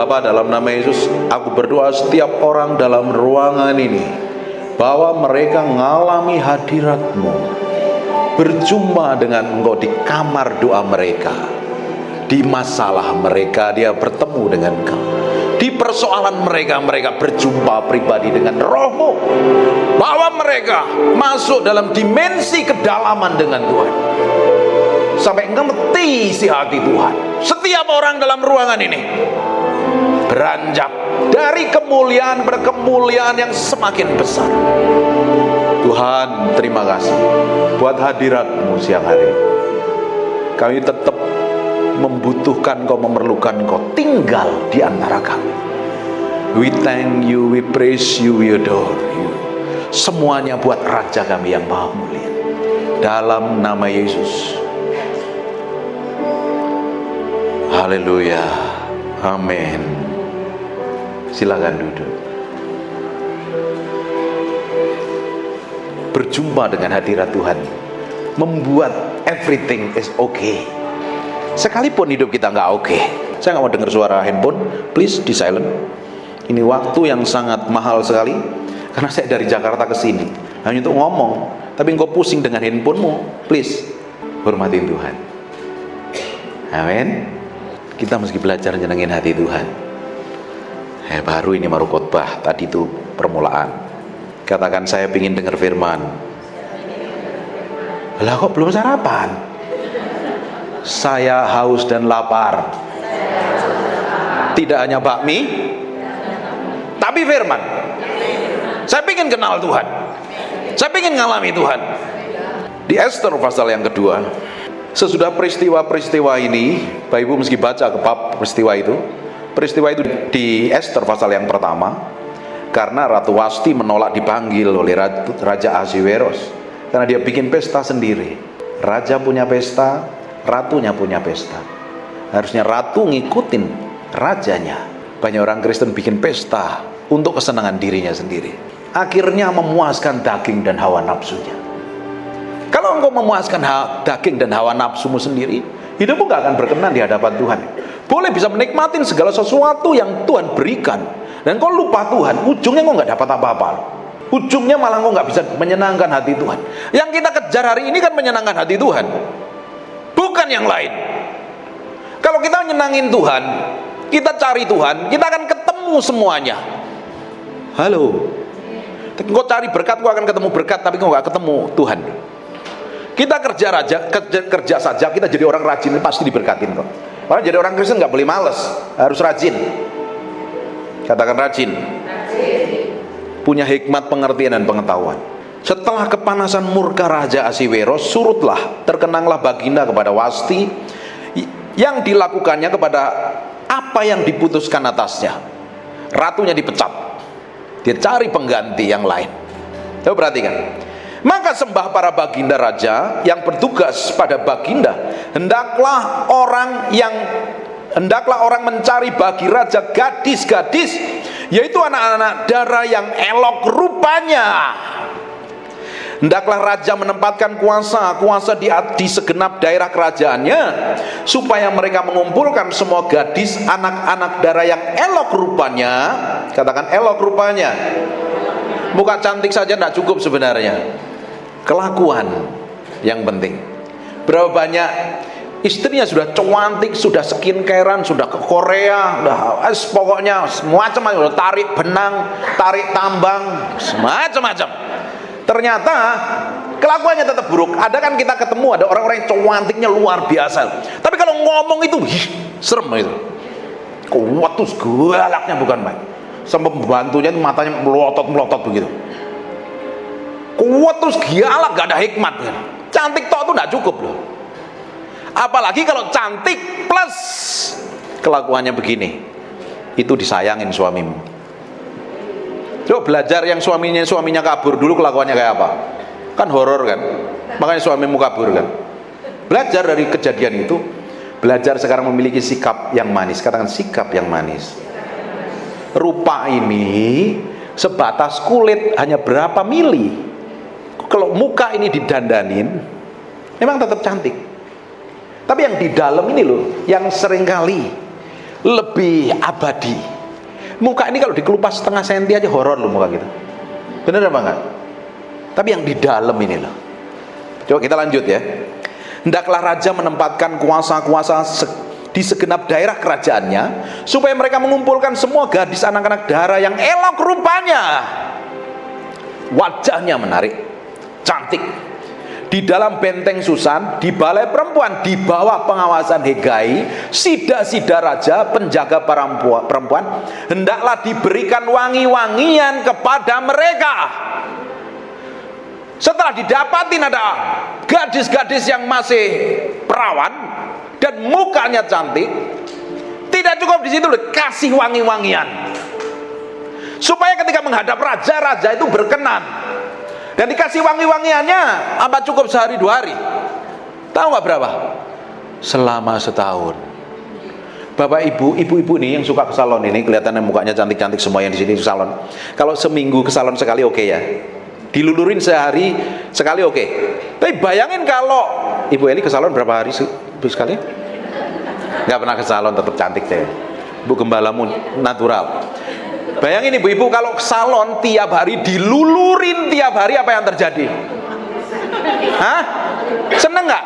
Bapa, dalam nama Yesus, aku berdoa setiap orang dalam ruangan ini, bahwa mereka mengalami hadirat-Mu, berjumpa dengan Engkau di kamar doa mereka, di masalah mereka dia bertemu dengan Engkau, di persoalan mereka, mereka berjumpa pribadi dengan Roh-Mu, bahwa mereka masuk dalam dimensi kedalaman dengan Tuhan, sampai ngerti isi hati Tuhan. Setiap orang dalam ruangan ini beranjak dari kemuliaan pada kemuliaan yang semakin besar. Tuhan, terima kasih buat hadirat-Mu siang hari. Kami tetap membutuhkan Kau, memerlukan Kau tinggal di antara kami. We thank You, we praise You, we adore You. Semuanya buat Raja kami yang maha mulia, dalam nama Yesus. Haleluya, amin. Silakan duduk. Berjumpa dengan hadirat Tuhan membuat everything is okay. Sekalipun hidup kita nggak okay. Saya nggak mau dengar suara handphone, please di silent. Ini waktu yang sangat mahal sekali, karena saya dari Jakarta ke sini hanya untuk ngomong, tapi engkau pusing dengan handphonemu. Please hormatin Tuhan. Amin. Kita mesti belajar nyenengin hati Tuhan. Baru ini baru khotbah, tadi itu permulaan. Katakan, saya ingin dengar firman. Lah kok belum sarapan? Saya haus dan lapar. Tidak hanya bakmi, tapi firman. Saya ingin kenal Tuhan. Saya ingin ngalami Tuhan. Di Esther pasal yang kedua, sesudah peristiwa-peristiwa ini, Bapak Ibu mesti baca ke bab peristiwa itu. Peristiwa itu di Esther pasal yang pertama, karena Ratu Wasti menolak dipanggil oleh Raja Ahasveros, karena dia bikin pesta sendiri. Raja punya pesta, ratunya punya pesta. Harusnya ratu ngikutin rajanya. Banyak orang Kristen bikin pesta untuk kesenangan dirinya sendiri, akhirnya memuaskan daging dan hawa nafsunya. Kalau engkau memuaskan daging dan hawa nafsumu sendiri, hidupmu gak akan berkenan di hadapan Tuhan. Boleh bisa menikmatin segala sesuatu yang Tuhan berikan, dan kau lupa Tuhan, ujungnya kau gak dapat apa-apa. Ujungnya malah kau gak bisa menyenangkan hati Tuhan. Yang kita kejar hari ini kan menyenangkan hati Tuhan, bukan yang lain. Kalau kita menyenangin Tuhan, kita cari Tuhan, kita akan ketemu semuanya. Halo, kau cari berkat, kau akan ketemu berkat, tapi kau gak ketemu Tuhan. Kita kerja saja, kita jadi orang rajin, pasti diberkatin kok. Makanya jadi orang Kristen nggak boleh males, harus rajin. Katakan rajin. Punya hikmat, pengertian dan pengetahuan. Setelah kepanasan murka Raja Ahasveros surutlah, terkenanglah Baginda kepada Wasti, yang dilakukannya kepada apa yang diputuskan atasnya. Ratunya dipecat, dia cari pengganti yang lain. Coba perhatikan. Maka sembah para baginda raja yang bertugas pada baginda, hendaklah orang mencari bagi raja gadis-gadis, yaitu anak-anak dara yang elok rupanya. Hendaklah raja menempatkan kuasa di segenap daerah kerajaannya, supaya mereka mengumpulkan semua gadis anak-anak dara yang elok rupanya. Katakan elok rupanya. Muka cantik saja tidak cukup sebenarnya, kelakuan yang penting. Berapa banyak istrinya sudah cantik, sudah skincarean, sudah ke Korea, udah pokoknya semacam-macam, tarik benang, tarik tambang, semacam-macam. Ternyata kelakuannya tetap buruk. Ada kan kita ketemu ada orang-orang yang cantiknya luar biasa, tapi kalau ngomong itu serem itu. Kuat tuh galaknya bukan main. Sampai pembantunya itu matanya melotot begitu. Kuat terus galak, gak ada hikmat kan? Cantik tok itu gak cukup loh. Apalagi kalau cantik plus kelakuannya begini, itu disayangin suamimu. Coba belajar yang suaminya kabur dulu, kelakuannya kayak apa? Kan horor kan? Makanya suamimu kabur kan? Belajar dari kejadian itu. Belajar sekarang memiliki sikap yang manis. Katakan sikap yang manis. Rupa ini sebatas kulit, hanya berapa mili. Kalau muka ini didandanin, memang tetap cantik. Tapi yang di dalam ini loh, yang seringkali lebih abadi. Muka ini kalau dikelupas setengah senti aja horor loh muka kita. Bener apa enggak? Tapi yang di dalam ini loh. Coba kita lanjut ya. Hendaklah raja menempatkan kuasa-kuasa di segenap daerah kerajaannya, supaya mereka mengumpulkan semua gadis anak-anak dara yang elok rupanya, wajahnya menarik, cantik, di dalam benteng Susan, di balai perempuan, di bawah pengawasan Hegai, sida-sida raja, penjaga perempuan, hendaklah diberikan wangi-wangian kepada mereka. Setelah didapatin ada gadis-gadis yang masih perawan dan mukanya cantik, tidak cukup di situ, kasih wangi-wangian supaya ketika menghadap raja, raja itu berkenan. Dan dikasih wangi-wangiannya apa cukup sehari 2 hari? Tahu nggak berapa? Selama setahun. Bapak ibu, ibu-ibu nih yang suka ke salon ini, kelihatannya mukanya cantik-cantik semua yang di sini ke salon. Kalau seminggu ke salon sekali oke ya. Dilulurin sehari sekali oke. Tapi bayangin kalau Ibu Eli ke salon berapa hari sekali? Nggak pernah ke salon, tetap cantik deh. Bu gembalamu natural. Bayangin ibu-ibu kalau ke salon tiap hari dilulurin tiap hari, apa yang terjadi? Hah? Seneng nggak?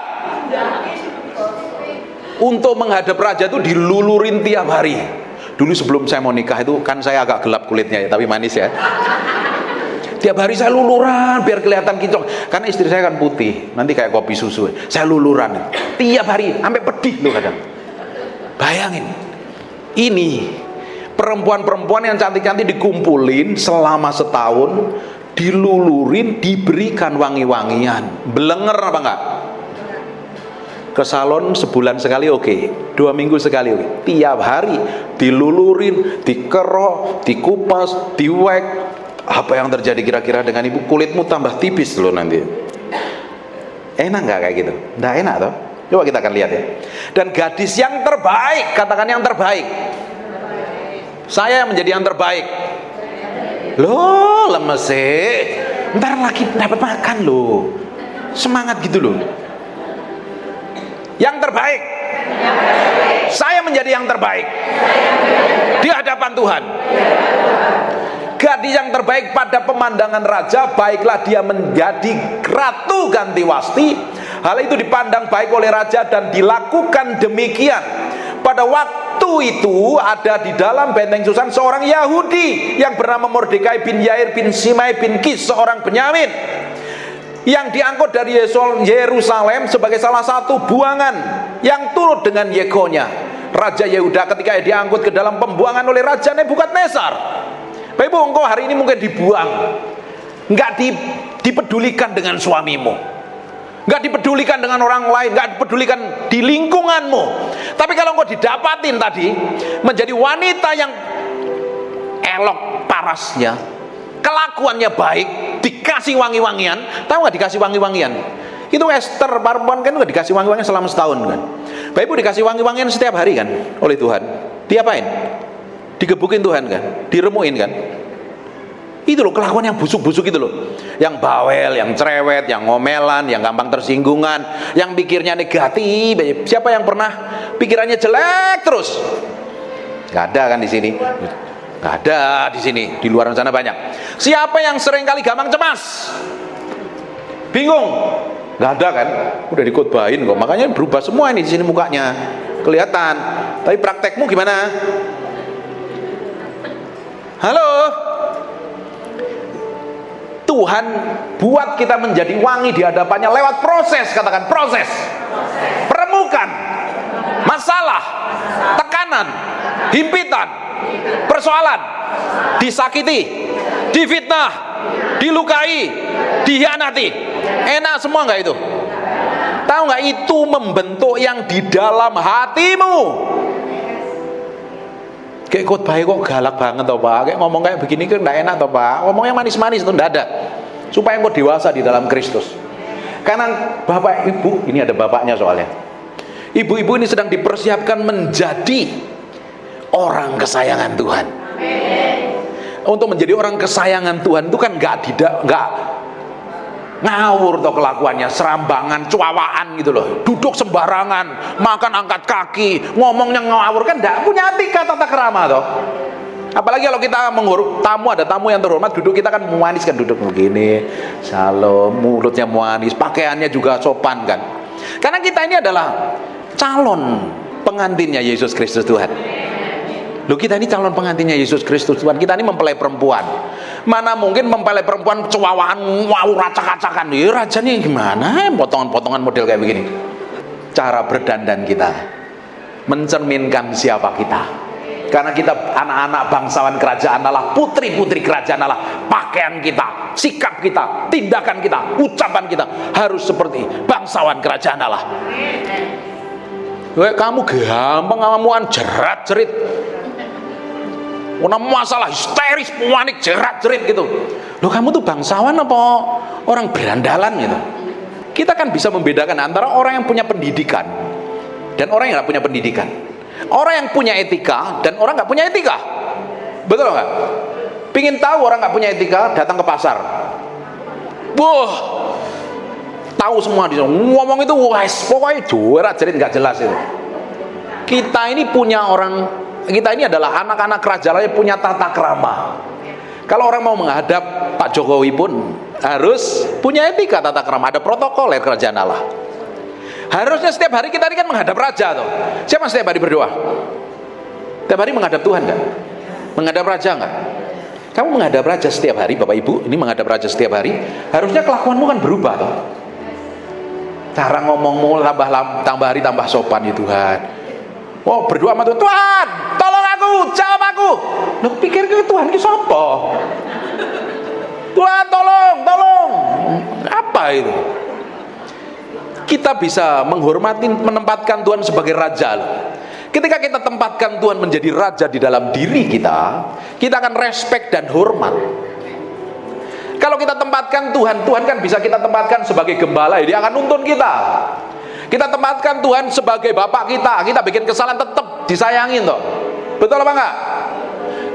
Untuk menghadap raja itu dilulurin tiap hari. Dulu sebelum saya mau nikah itu kan saya agak gelap kulitnya ya, tapi manis ya. Tiap hari saya luluran biar kelihatan kinclong. Karena istri saya kan putih, nanti kayak kopi susu. Saya luluran tiap hari sampai pedih loh kadang. Bayangin, ini perempuan-perempuan yang cantik-cantik dikumpulin selama setahun, dilulurin, diberikan wangi-wangian. Belenger apa enggak? Ke salon sebulan sekali oke, 2 minggu sekali oke. Tiap hari dilulurin, dikerok, dikupas, diwek. Apa yang terjadi kira-kira dengan ibu? Kulitmu tambah tipis loh nanti. Enak nggak kayak gitu? Nggak enak toh? Coba kita akan lihat ya. Dan gadis yang terbaik, katakan yang terbaik. Saya yang menjadi yang terbaik. Loh, lemes sih. Ntar lagi dapat makan loh. Semangat gitu loh. Yang terbaik. Saya menjadi yang terbaik di hadapan Tuhan. Gadis yang terbaik pada pemandangan raja, baiklah dia menjadi ratu ganti wasti. Hal itu dipandang baik oleh raja dan dilakukan demikian. Pada waktu itu ada di dalam benteng Susan seorang Yahudi yang bernama Mordekai bin Yair bin Simai bin Kis, seorang Benyamin, yang diangkut dari Yerusalem sebagai salah satu buangan yang turut dengan Yekonya, Raja Yehuda, ketika diangkut ke dalam pembuangan oleh Raja Nebukadnezar. Bapak Ibu, engkau hari ini mungkin dibuang, nggak dipedulikan dengan suamimu, nggak dipedulikan dengan orang lain, nggak dipedulikan di lingkunganmu. Tapi kalau engkau didapatin tadi menjadi wanita yang elok parasnya, kelakuannya baik, dikasih wangi-wangian. Tahu nggak dikasih wangi-wangian? Itu Esther perempuan kan nggak dikasih wangi-wangian selama setahun kan? Bapak Ibu, dikasih wangi-wangian setiap hari kan oleh Tuhan. Diapain? Digebukin Tuhan kan, diremuin kan. Itu loh kelakuan yang busuk-busuk itu loh, yang bawel, yang cerewet, yang ngomelan, yang gampang tersinggungan, yang pikirnya negatif. Siapa yang pernah pikirannya jelek terus? Gak ada kan di sini? Gak ada di sini. Di luar sana banyak. Siapa yang seringkali gampang cemas? Bingung? Gak ada kan? Udah dikotbahin kok. Makanya berubah semua ini di sini mukanya, kelihatan. Tapi praktekmu gimana? Halo, Tuhan buat kita menjadi wangi di hadapannya lewat proses, katakan proses. Peremukan masalah, tekanan, himpitan, persoalan, disakiti, difitnah, dilukai, dihianati. Enak semua nggak itu? Tahu nggak, itu membentuk yang di dalam hatimu. Kayak khotbah kok galak banget toh Pak, kayak ngomong kayak begini kan enggak enak toh Pak, ngomong yang manis-manis itu enggak ada. Supaya engkau dewasa di dalam Kristus. Karena Bapak Ibu, ini ada bapaknya soalnya. Ibu-ibu ini sedang dipersiapkan menjadi orang kesayangan Tuhan. Untuk menjadi orang kesayangan Tuhan itu kan enggak ngawur toh kelakuannya, serambangan, cuawaan gitu loh, duduk sembarangan, makan angkat kaki, ngomongnya ngawur, kan enggak punya etika tata krama toh. Apalagi kalau kita tamu, ada tamu yang terhormat duduk, kita kan manis kan, duduk begini, shalom, mulutnya manis, pakaiannya juga sopan kan, karena kita ini adalah calon pengantinnya Yesus Kristus Tuhan. Loh, kita ini calon pengantinnya Yesus Kristus Tuhan. Kita ini mempelai perempuan. Mana mungkin mempelai perempuan cewawaan, wow, racak-racakan. Ya rajanya gimana? Potongan-potongan model kayak begini. Cara berdandan kita mencerminkan siapa kita. Karena kita anak-anak bangsawan kerajaan Allah, putri-putri kerajaan Allah. Pakaian kita, sikap kita, tindakan kita, ucapan kita harus seperti bangsawan kerajaan Allah. Kamu gampang ngamuan jerat-jerit, masalah histeris, panik, jerat-jerit gitu. Loh, kamu tuh bangsawan apa orang berandalan gitu? Kita kan bisa membedakan antara orang yang punya pendidikan dan orang yang nggak punya pendidikan, orang yang punya etika dan orang nggak punya etika. Betul nggak? Pingin tahu orang nggak punya etika, datang ke pasar. Wah, tahu semua di sana. Ngomong itu wes, pokoknya jerat-jerit nggak jelas itu. Kita ini kita ini adalah anak-anak kerajaan yang punya tata krama. Kalau orang mau menghadap Pak Jokowi pun harus punya etika tata krama, ada protokol ya kerajaan Allah. Harusnya setiap hari kita ini kan menghadap raja tuh. Siapa setiap hari berdoa? Setiap hari menghadap Tuhan enggak? Menghadap raja enggak? Kamu menghadap raja setiap hari, Bapak Ibu, ini menghadap raja setiap hari, harusnya kelakuanmu kan berubah toh. Cara ngomongmu tambah hari tambah sopan ya Tuhan. Oh, berdoa sama Tuhan, Tuhan, tolong aku, jawab aku. Loh, pikir ke Tuhan ki sapa? Tuhan, tolong. Apa itu? Kita bisa menghormati, menempatkan Tuhan sebagai raja. Ketika kita tempatkan Tuhan menjadi raja di dalam diri kita akan respect dan hormat. Kalau kita tempatkan Tuhan kan bisa kita tempatkan sebagai gembala, dia akan nuntun kita. Kita tempatkan Tuhan sebagai bapak kita bikin kesalahan tetap disayangin toh. Betul apa enggak?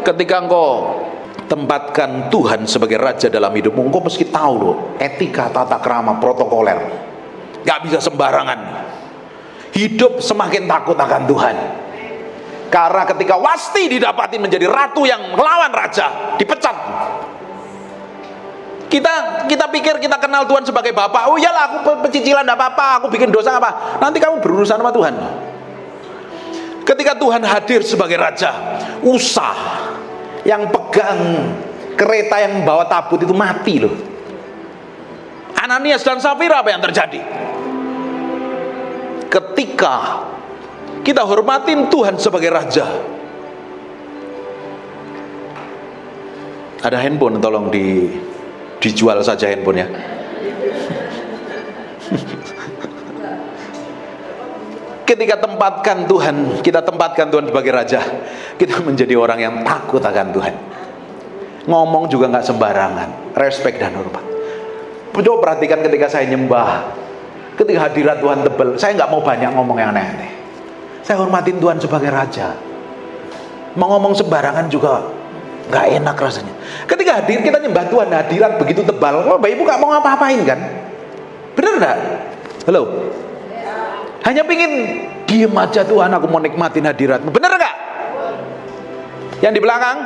Ketika engkau tempatkan Tuhan sebagai raja dalam hidupmu, engkau mesti tahu loh etika, tata krama, protokoler. Gak bisa sembarangan. Hidup semakin takut akan Tuhan. Karena ketika Wasti didapatin menjadi ratu yang melawan raja, dipecat. Kita pikir kita kenal Tuhan sebagai Bapak. Oh iyalah, aku pecicilan enggak apa-apa, aku bikin dosa apa. Nanti kamu berurusan sama Tuhan. Ketika Tuhan hadir sebagai raja, usah yang pegang kereta yang membawa tabut itu mati loh. Ananias dan Safira, apa yang terjadi? Ketika kita hormatin Tuhan sebagai raja. Ada handphone, tolong dijual saja handphonenya. Ketika kita tempatkan Tuhan sebagai raja, kita menjadi orang yang takut akan Tuhan. Ngomong juga nggak sembarangan, respect dan hormat. Coba perhatikan ketika saya nyembah, ketika hadirat Tuhan tebel, saya nggak mau banyak ngomong yang aneh-aneh. Saya hormatin Tuhan sebagai raja. Mau ngomong sembarangan juga nggak enak rasanya. Ketika hadir kita nyembah Tuhan, hadirat begitu tebal, Bapak Ibu nggak mau ngapa-ngapain kan? Bener nggak? Halo? Hanya pingin diem aja, Tuhan aku mau nikmatin hadiratmu. Bener nggak? Yang di belakang,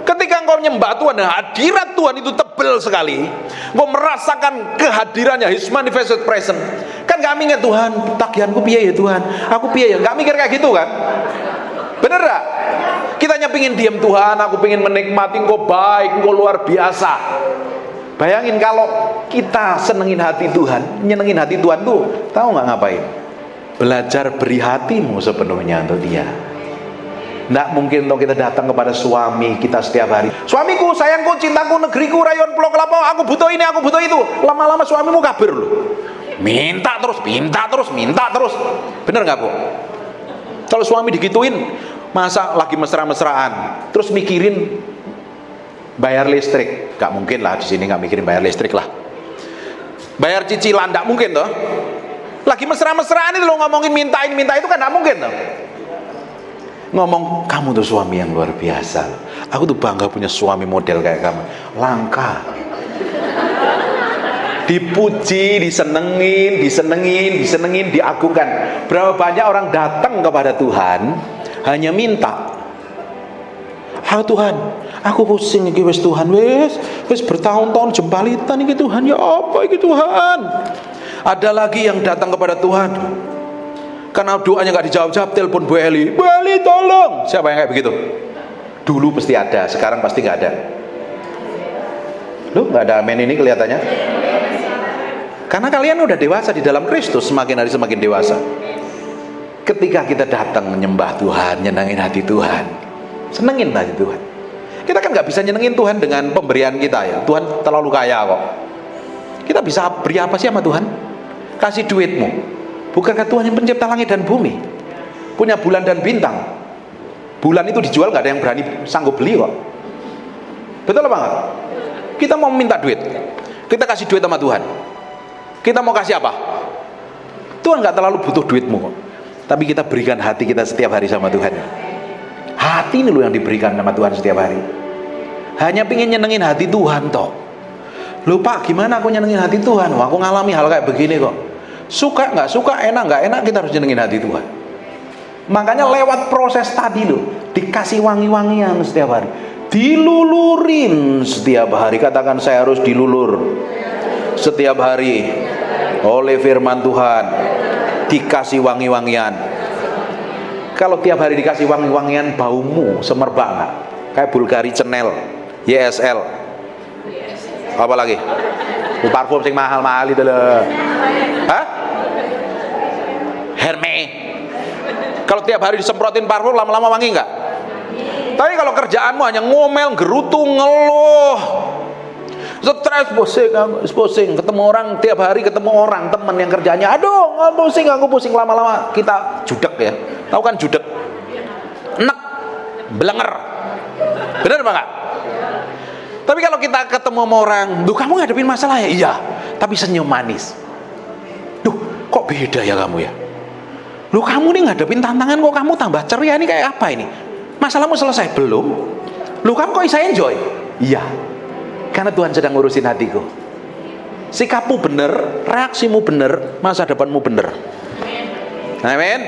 ketika engkau menyembah Tuhan dan hadirat Tuhan itu tebal sekali, engkau merasakan kehadirannya, His manifested presence. Kan gak mikir Tuhan, tagihanku piye ya Tuhan, aku piye ya, gak mikir kayak gitu kan? Bener gak? Kita hanya pingin diem, Tuhan aku pingin menikmati engkau baik, engkau luar biasa. Bayangin kalau kita senengin hati Tuhan, nyenengin hati Tuhan tuh, tahu gak ngapain? Belajar beri hatimu sepenuhnya untuk Dia. Nggak mungkin untuk kita datang kepada suami kita setiap hari, suamiku, sayangku, cintaku, negeriku, rayon Pulau Kelapa, aku butuh ini, aku butuh itu. Lama-lama suamimu kabur loh. Minta terus. Bener nggak Bu? Kalau suami digituin, masa lagi mesra-mesraan terus mikirin bayar listrik? Nggak mungkin lah, di sini nggak mikirin bayar listrik lah. Bayar cicilan nggak mungkin toh. Lagi mesra-mesraan itu lo ngomongin minta itu kan nggak mungkin toh. Ngomong, kamu tuh suami yang luar biasa, aku tuh bangga punya suami model kayak kamu. Langka. dipuji, disenengin, diagungkan. Berapa banyak orang datang kepada Tuhan hanya minta. Tuhan, aku pusing iki wis Tuhan, wis bertahun-tahun jembalitan iki Tuhan, ya apa iki Tuhan. Ada lagi yang datang kepada Tuhan karena doanya nggak dijawab-jawab, telepon Bu Eli tolong. Siapa yang kayak begitu? Dulu pasti ada, sekarang pasti nggak ada. Loh, nggak ada amin ini kelihatannya. Karena kalian udah dewasa di dalam Kristus, semakin hari semakin dewasa. Ketika kita datang menyembah Tuhan, nyenengin hati Tuhan, senengin hati Tuhan. Kita kan nggak bisa nyenengin Tuhan dengan pemberian kita ya. Tuhan terlalu kaya kok. Kita bisa beri apa sih sama Tuhan? Kasih duitmu. Bukankah Tuhan yang pencipta langit dan bumi? Punya bulan dan bintang. Bulan itu dijual nggak ada yang berani sanggup beli kok. Betul apa enggak? Kita mau minta duit, kita kasih duit sama Tuhan. Kita mau kasih apa? Tuhan nggak terlalu butuh duitmu kok. Tapi kita berikan hati kita setiap hari sama Tuhan. Hati ini loh yang diberikan sama Tuhan setiap hari. Hanya pingin nyenengin hati Tuhan toh. Loh Pak, gimana aku nyenengin hati Tuhan? Wah, aku ngalami hal kayak begini kok. Suka nggak suka, enak nggak enak, kita harus nyenengin hati Tuhan. Makanya lewat proses tadi loh, dikasih wangi-wangian setiap hari, dilulurin setiap hari. Katakan, saya harus dilulur setiap hari oleh firman Tuhan, dikasih wangi-wangian. Kalau tiap hari dikasih wangi-wangian, baumu semerbak nggak? Kayak Bulgari, Chanel, YSL, apa lagi? Parfum sing mahal-mahal itu loh. Hah? Hermes. Kalau tiap hari disemprotin parfum, lama-lama wangi nggak? Tapi kalau kerjaanmu hanya ngomel, gerutu, ngeluh, stres, pusing, ketemu orang tiap hari, ketemu orang teman yang kerjanya, aduh, aku pusing, lama-lama kita judek ya. Tahu kan judek? Enek, belenger. Benar apa enggak? Tapi kalau kita ketemu sama orang, duh kamu ngadepin masalah ya? Iya, tapi senyum manis. Duh, kok beda ya kamu ya? Loh, kamu nih ngadepin tantangan kok kamu tambah ceria, ini kayak apa ini? Masalahmu selesai belum? Loh, kamu kok bisa enjoy? Iya, karena Tuhan sedang ngurusin hatiku. Sikapmu bener, reaksimu bener, masa depanmu bener. Amin.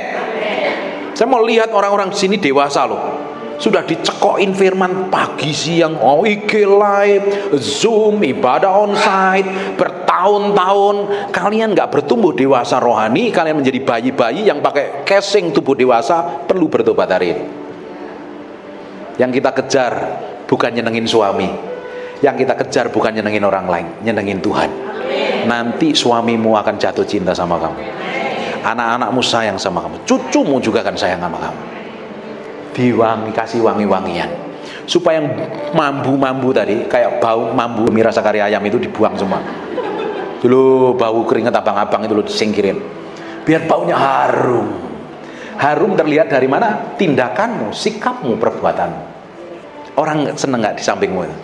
Saya mau lihat orang-orang di sini dewasa loh. Sudah dicekokin firman pagi siang, IG live, Zoom, ibadah onsite, bertahun-tahun. Kalian nggak bertumbuh dewasa rohani, kalian menjadi bayi-bayi yang pakai casing tubuh dewasa, perlu bertobat hari ini. Yang kita kejar bukan nyenengin suami, yang kita kejar bukan nyenengin orang lain, nyenengin Tuhan. Nanti suamimu akan jatuh cinta sama kamu, anak-anakmu sayang sama kamu, cucumu juga akan sayang sama kamu. Diwangi, kasih wangi-wangian supaya yang mambu-mambu tadi, kayak bau mambu mie rasa kari ayam itu dibuang semua dulu. Bau keringat abang-abang itu lo disingkirin, biar baunya harum. Harum terlihat dari mana? Tindakanmu, sikapmu, perbuatanmu. Orang seneng gak di sampingmu itu?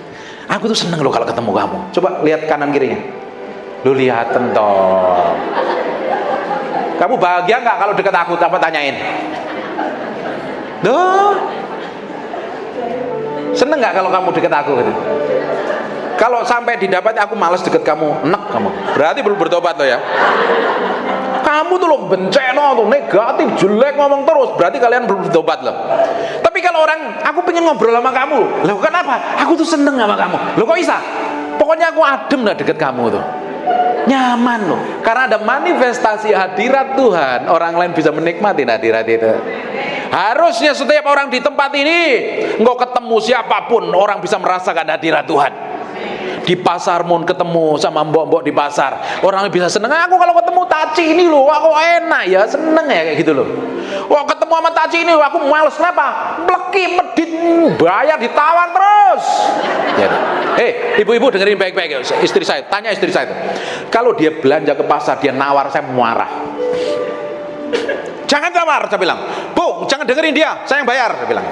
Aku tuh seneng loh kalau ketemu kamu. Coba lihat kanan kirinya, lu lihat toh. Kamu bahagia gak kalau deket aku? Apa tanyain? Duh, seneng gak kalau kamu deket aku gitu? Kalau sampai didapati aku malas deket kamu, enak kamu, berarti belum bertobat lo ya. Kamu tuh lo bencana tuh, negatif, jelek, ngomong terus, berarti kalian belum bertobat loh. Tapi kalau orang, aku pengen ngobrol sama kamu, loh kenapa? Aku tuh seneng sama kamu, loh kok bisa? Pokoknya aku adem lah deket kamu tuh, nyaman loh. Karena ada manifestasi hadirat Tuhan, orang lain bisa menikmati hadirat itu. Harusnya setiap orang di tempat ini, engkau ketemu siapapun, orang bisa merasakan hadirat Tuhan. Di pasar mau ketemu sama mbok-mbok di pasar, orang bisa seneng. Aku kalau ketemu Taci ini loh, aku enak ya, seneng ya kayak gitu loh. Wah, ketemu sama Taci ini, aku males. Kenapa? Bleki, medit, bayar, ditawar terus. Ya, ibu-ibu dengerin baik-baik ya. Istri saya, tanya istri saya tuh, kalau dia belanja ke pasar, dia nawar, saya marah. Jangan tawar, saya bilang, Bu, jangan dengerin dia, saya yang bayar, saya bilang.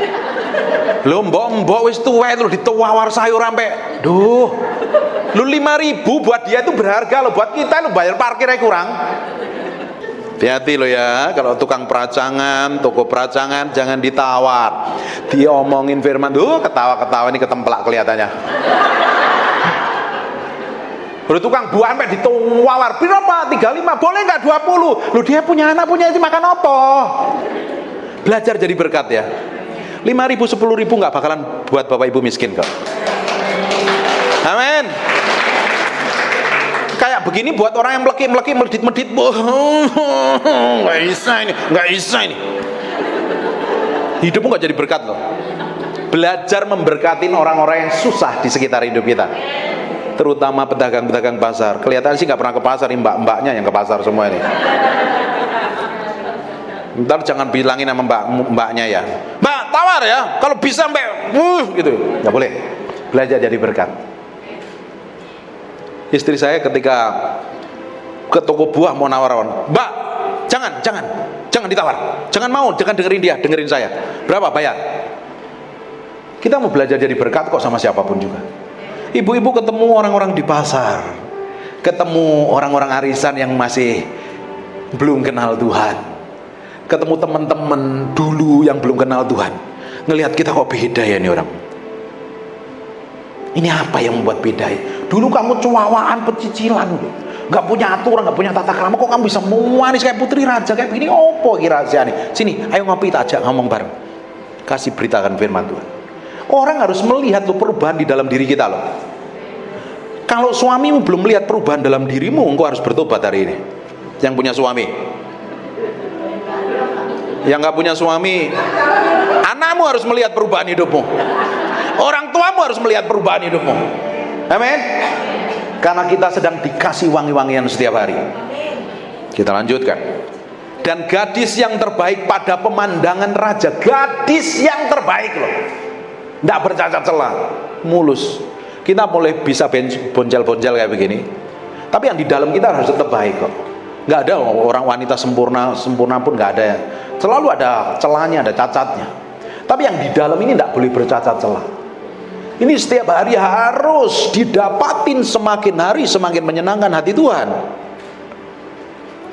Lo mbok wis tuwek lu ditawar sayur sampai, duh, lu 5.000 buat dia itu berharga lo, buat kita lu bayar parkirnya kurang. Hati-hati lo ya, kalau tukang peracangan, toko peracangan jangan ditawar, diomongin firman, ketawa-ketawa ini ketemplak kelihatannya. Udah tukang buah sampai ditawar, berapa? 35, boleh nggak 20? Lu dia punya anak, punya istri, makan apa? Belajar jadi berkat ya. 5.000, 10.000 nggak bakalan buat bapak ibu miskin kok. Amin. Kayak begini buat orang yang meleki-meleki, medit-medit, nggak bisa ini. Hidupmu nggak jadi berkat loh. Belajar memberkatin orang-orang yang susah di sekitar hidup kita, terutama pedagang-pedagang pasar. Kelihatan sih nggak pernah ke pasar, ini mbak-mbaknya yang ke pasar semua ini. Ntar jangan bilangin sama mbaknya ya, mbak tawar ya, kalau bisa mbak, gitu, nggak boleh. Belajar jadi berkat. Istri saya ketika ke toko buah mau nawar-nawar, mbak, jangan ditawar, jangan dengerin dia, dengerin saya. Berapa bayar? Kita mau belajar jadi berkat kok sama siapapun juga. Ibu-ibu ketemu orang-orang di pasar, ketemu orang-orang arisan yang masih belum kenal Tuhan, ketemu teman-teman dulu yang belum kenal Tuhan, ngelihat kita kok beda ya ini orang. Ini apa yang membuat beda ya? Dulu kamu cuawaan, pecicilan, nggak punya aturan, nggak punya tata krama, kok kamu bisa manis kayak putri raja kayak begini? Opo kira nih? Sini, ayo ngopi, kita ajak ngomong bareng. Kasih beritakan firman Tuhan. Orang harus melihat lo perubahan di dalam diri kita loh. Kalau suamimu belum melihat perubahan dalam dirimu, engkau harus bertobat hari ini. Yang punya suami, yang nggak punya suami, anakmu harus melihat perubahan hidupmu. Orang tuamu harus melihat perubahan hidupmu. Amin. Karena kita sedang dikasih wangi-wangian setiap hari. Kita lanjutkan. Dan gadis yang terbaik pada pemandangan raja, gadis yang terbaik loh, nggak bercacat celah, mulus. Kita boleh bisa bonjal-bonjal kayak begini, tapi yang di dalam kita harus tetap baik kok. Nggak ada orang wanita sempurna pun nggak ada. Selalu ada celahnya, ada cacatnya. Tapi yang di dalam ini nggak boleh bercacat celah. Ini setiap hari harus didapatin, semakin hari semakin menyenangkan hati Tuhan.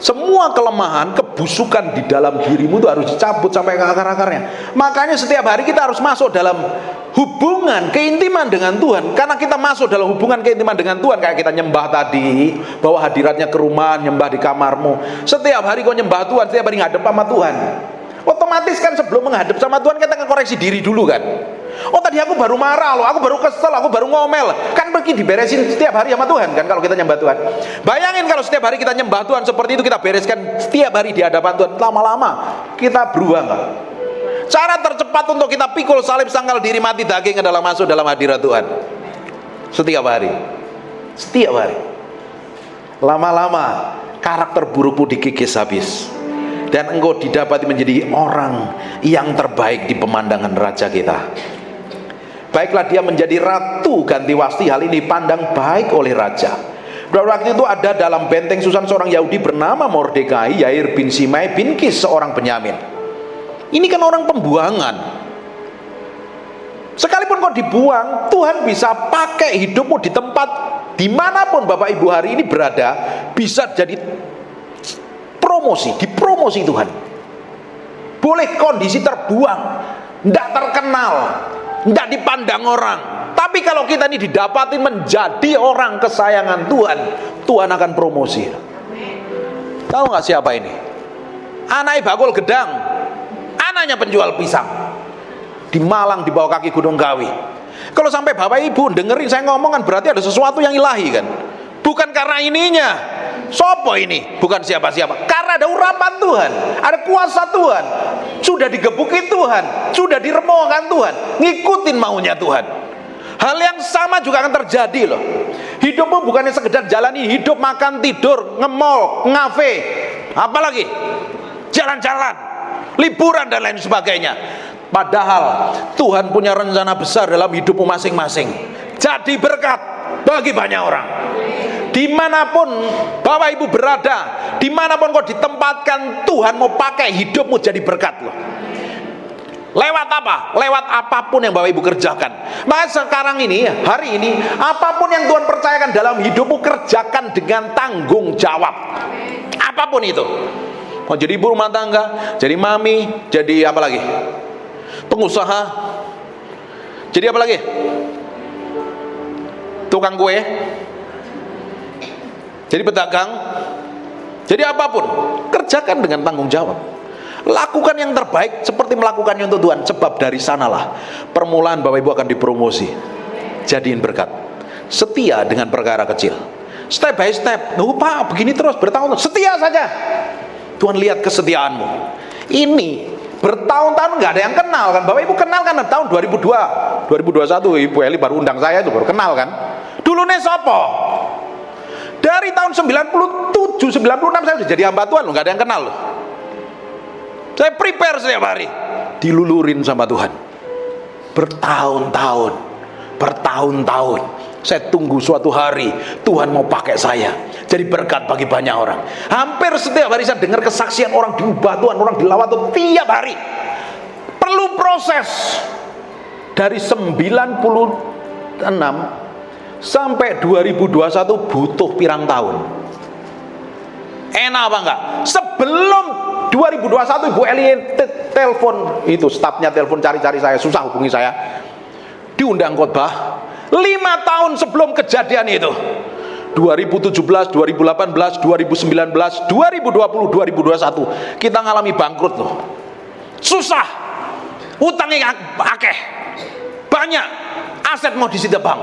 Semua kelemahan, kebusukan di dalam dirimu itu harus dicabut sampai ke akar-akarnya. Makanya setiap hari kita harus masuk dalam hubungan, keintiman dengan Tuhan. Karena kita masuk dalam hubungan keintiman dengan Tuhan, kayak kita nyembah tadi, bawa hadiratnya ke rumah, nyembah di kamarmu. Setiap hari kau nyembah Tuhan, setiap hari ngadep sama Tuhan. Otomatis kan sebelum menghadap sama Tuhan kita koreksi diri dulu kan. Oh tadi aku baru marah loh, aku baru kesel, aku baru ngomel. Kan pergi diberesin setiap hari sama Tuhan kan kalau kita nyembah Tuhan. Bayangin kalau setiap hari kita nyembah Tuhan seperti itu, kita bereskan setiap hari di hadapan Tuhan. Lama-lama kita berubah nggak? Cara tercepat untuk kita pikul salib sangkal diri mati daging adalah masuk dalam hadirat Tuhan. Setiap hari. Setiap hari. Lama-lama karakter burukmu dikikis habis. Dan engkau didapati menjadi orang yang terbaik di pemandangan raja kita. Baiklah dia menjadi ratu ganti wasti, hal ini pandang baik oleh raja. Pada waktu itu ada dalam benteng Susan seorang Yahudi bernama Mordekai, Yair bin Simei bin Kis, seorang Benyamin. Ini kan orang pembuangan. Sekalipun kau dibuang, Tuhan bisa pakai hidupmu di tempat dimanapun Bapak Ibu hari ini berada, bisa jadi dipromosi Tuhan. Boleh kondisi terbuang, tidak terkenal, tidak dipandang orang, tapi kalau kita ini didapati menjadi orang kesayangan Tuhan, Tuhan akan promosi. Tahu nggak siapa ini? Anaknya bakul gedang, anaknya penjual pisang, di Malang di bawah kaki Gunung Kawi. Kalau sampai Bapak Ibu dengerin saya ngomong kan berarti ada sesuatu yang ilahi kan. Bukan karena ininya. Sopo ini? Bukan siapa-siapa. Karena ada urapan Tuhan, ada kuasa Tuhan, sudah digebuki Tuhan, sudah diremukkan Tuhan, ngikutin maunya Tuhan. Hal yang sama juga akan terjadi loh. Hidupmu bukannya sekedar jalani hidup, makan, tidur, nge-mall, ngafe, apalagi jalan-jalan, liburan dan lain sebagainya. Padahal Tuhan punya rencana besar dalam hidupmu masing-masing. Jadi berkat bagi banyak orang. Dimanapun Bapak Ibu berada, dimanapun kau ditempatkan, Tuhan mau pakai hidupmu jadi berkat loh. Lewat apa? Lewat apapun yang Bapak Ibu kerjakan. Maka sekarang ini, hari ini, apapun yang Tuhan percayakan dalam hidupmu, kerjakan dengan tanggung jawab. Apapun itu. Mau jadi ibu rumah tangga, jadi mami, jadi apa lagi? Pengusaha, jadi apa lagi? Tukang kue, jadi pedagang, jadi apapun, kerjakan dengan tanggung jawab. Lakukan yang terbaik seperti melakukannya untuk Tuhan. Sebab dari sanalah permulaan Bapak Ibu akan dipromosi. Jadiin berkat. Setia dengan perkara kecil. Step by step. Pak, begini terus bertahun-tahun. Setia saja. Tuhan lihat kesetiaanmu. Ini bertahun-tahun nggak ada yang kenal kan. Bapak Ibu kenal kan tahun 2002, 2021 Ibu Eli baru undang saya itu baru kenal kan. Dulu nih sopo. Dari tahun 97, 96 saya sudah jadi hamba Tuhan loh, nggak ada yang kenal loh. Saya prepare setiap hari, dilulurin sama Tuhan. Bertahun-tahun, bertahun-tahun. Saya tunggu suatu hari Tuhan mau pakai saya jadi berkat bagi banyak orang. Hampir setiap hari saya dengar kesaksian orang diubah Tuhan, orang dilawat Tuhan tiap hari. Perlu proses. Dari 96 sampai 2021 butuh pirang tahun. Enak apa enggak? Sebelum 2021 Ibu Eli telepon, itu stafnya telepon cari-cari saya, susah hubungi saya. Diundang khotbah 5 tahun sebelum kejadian itu. 2017, 2018, 2019, 2020, 2021 kita ngalami bangkrut loh. Susah. Utangnya akeh. Banyak. Aset mau disita bank.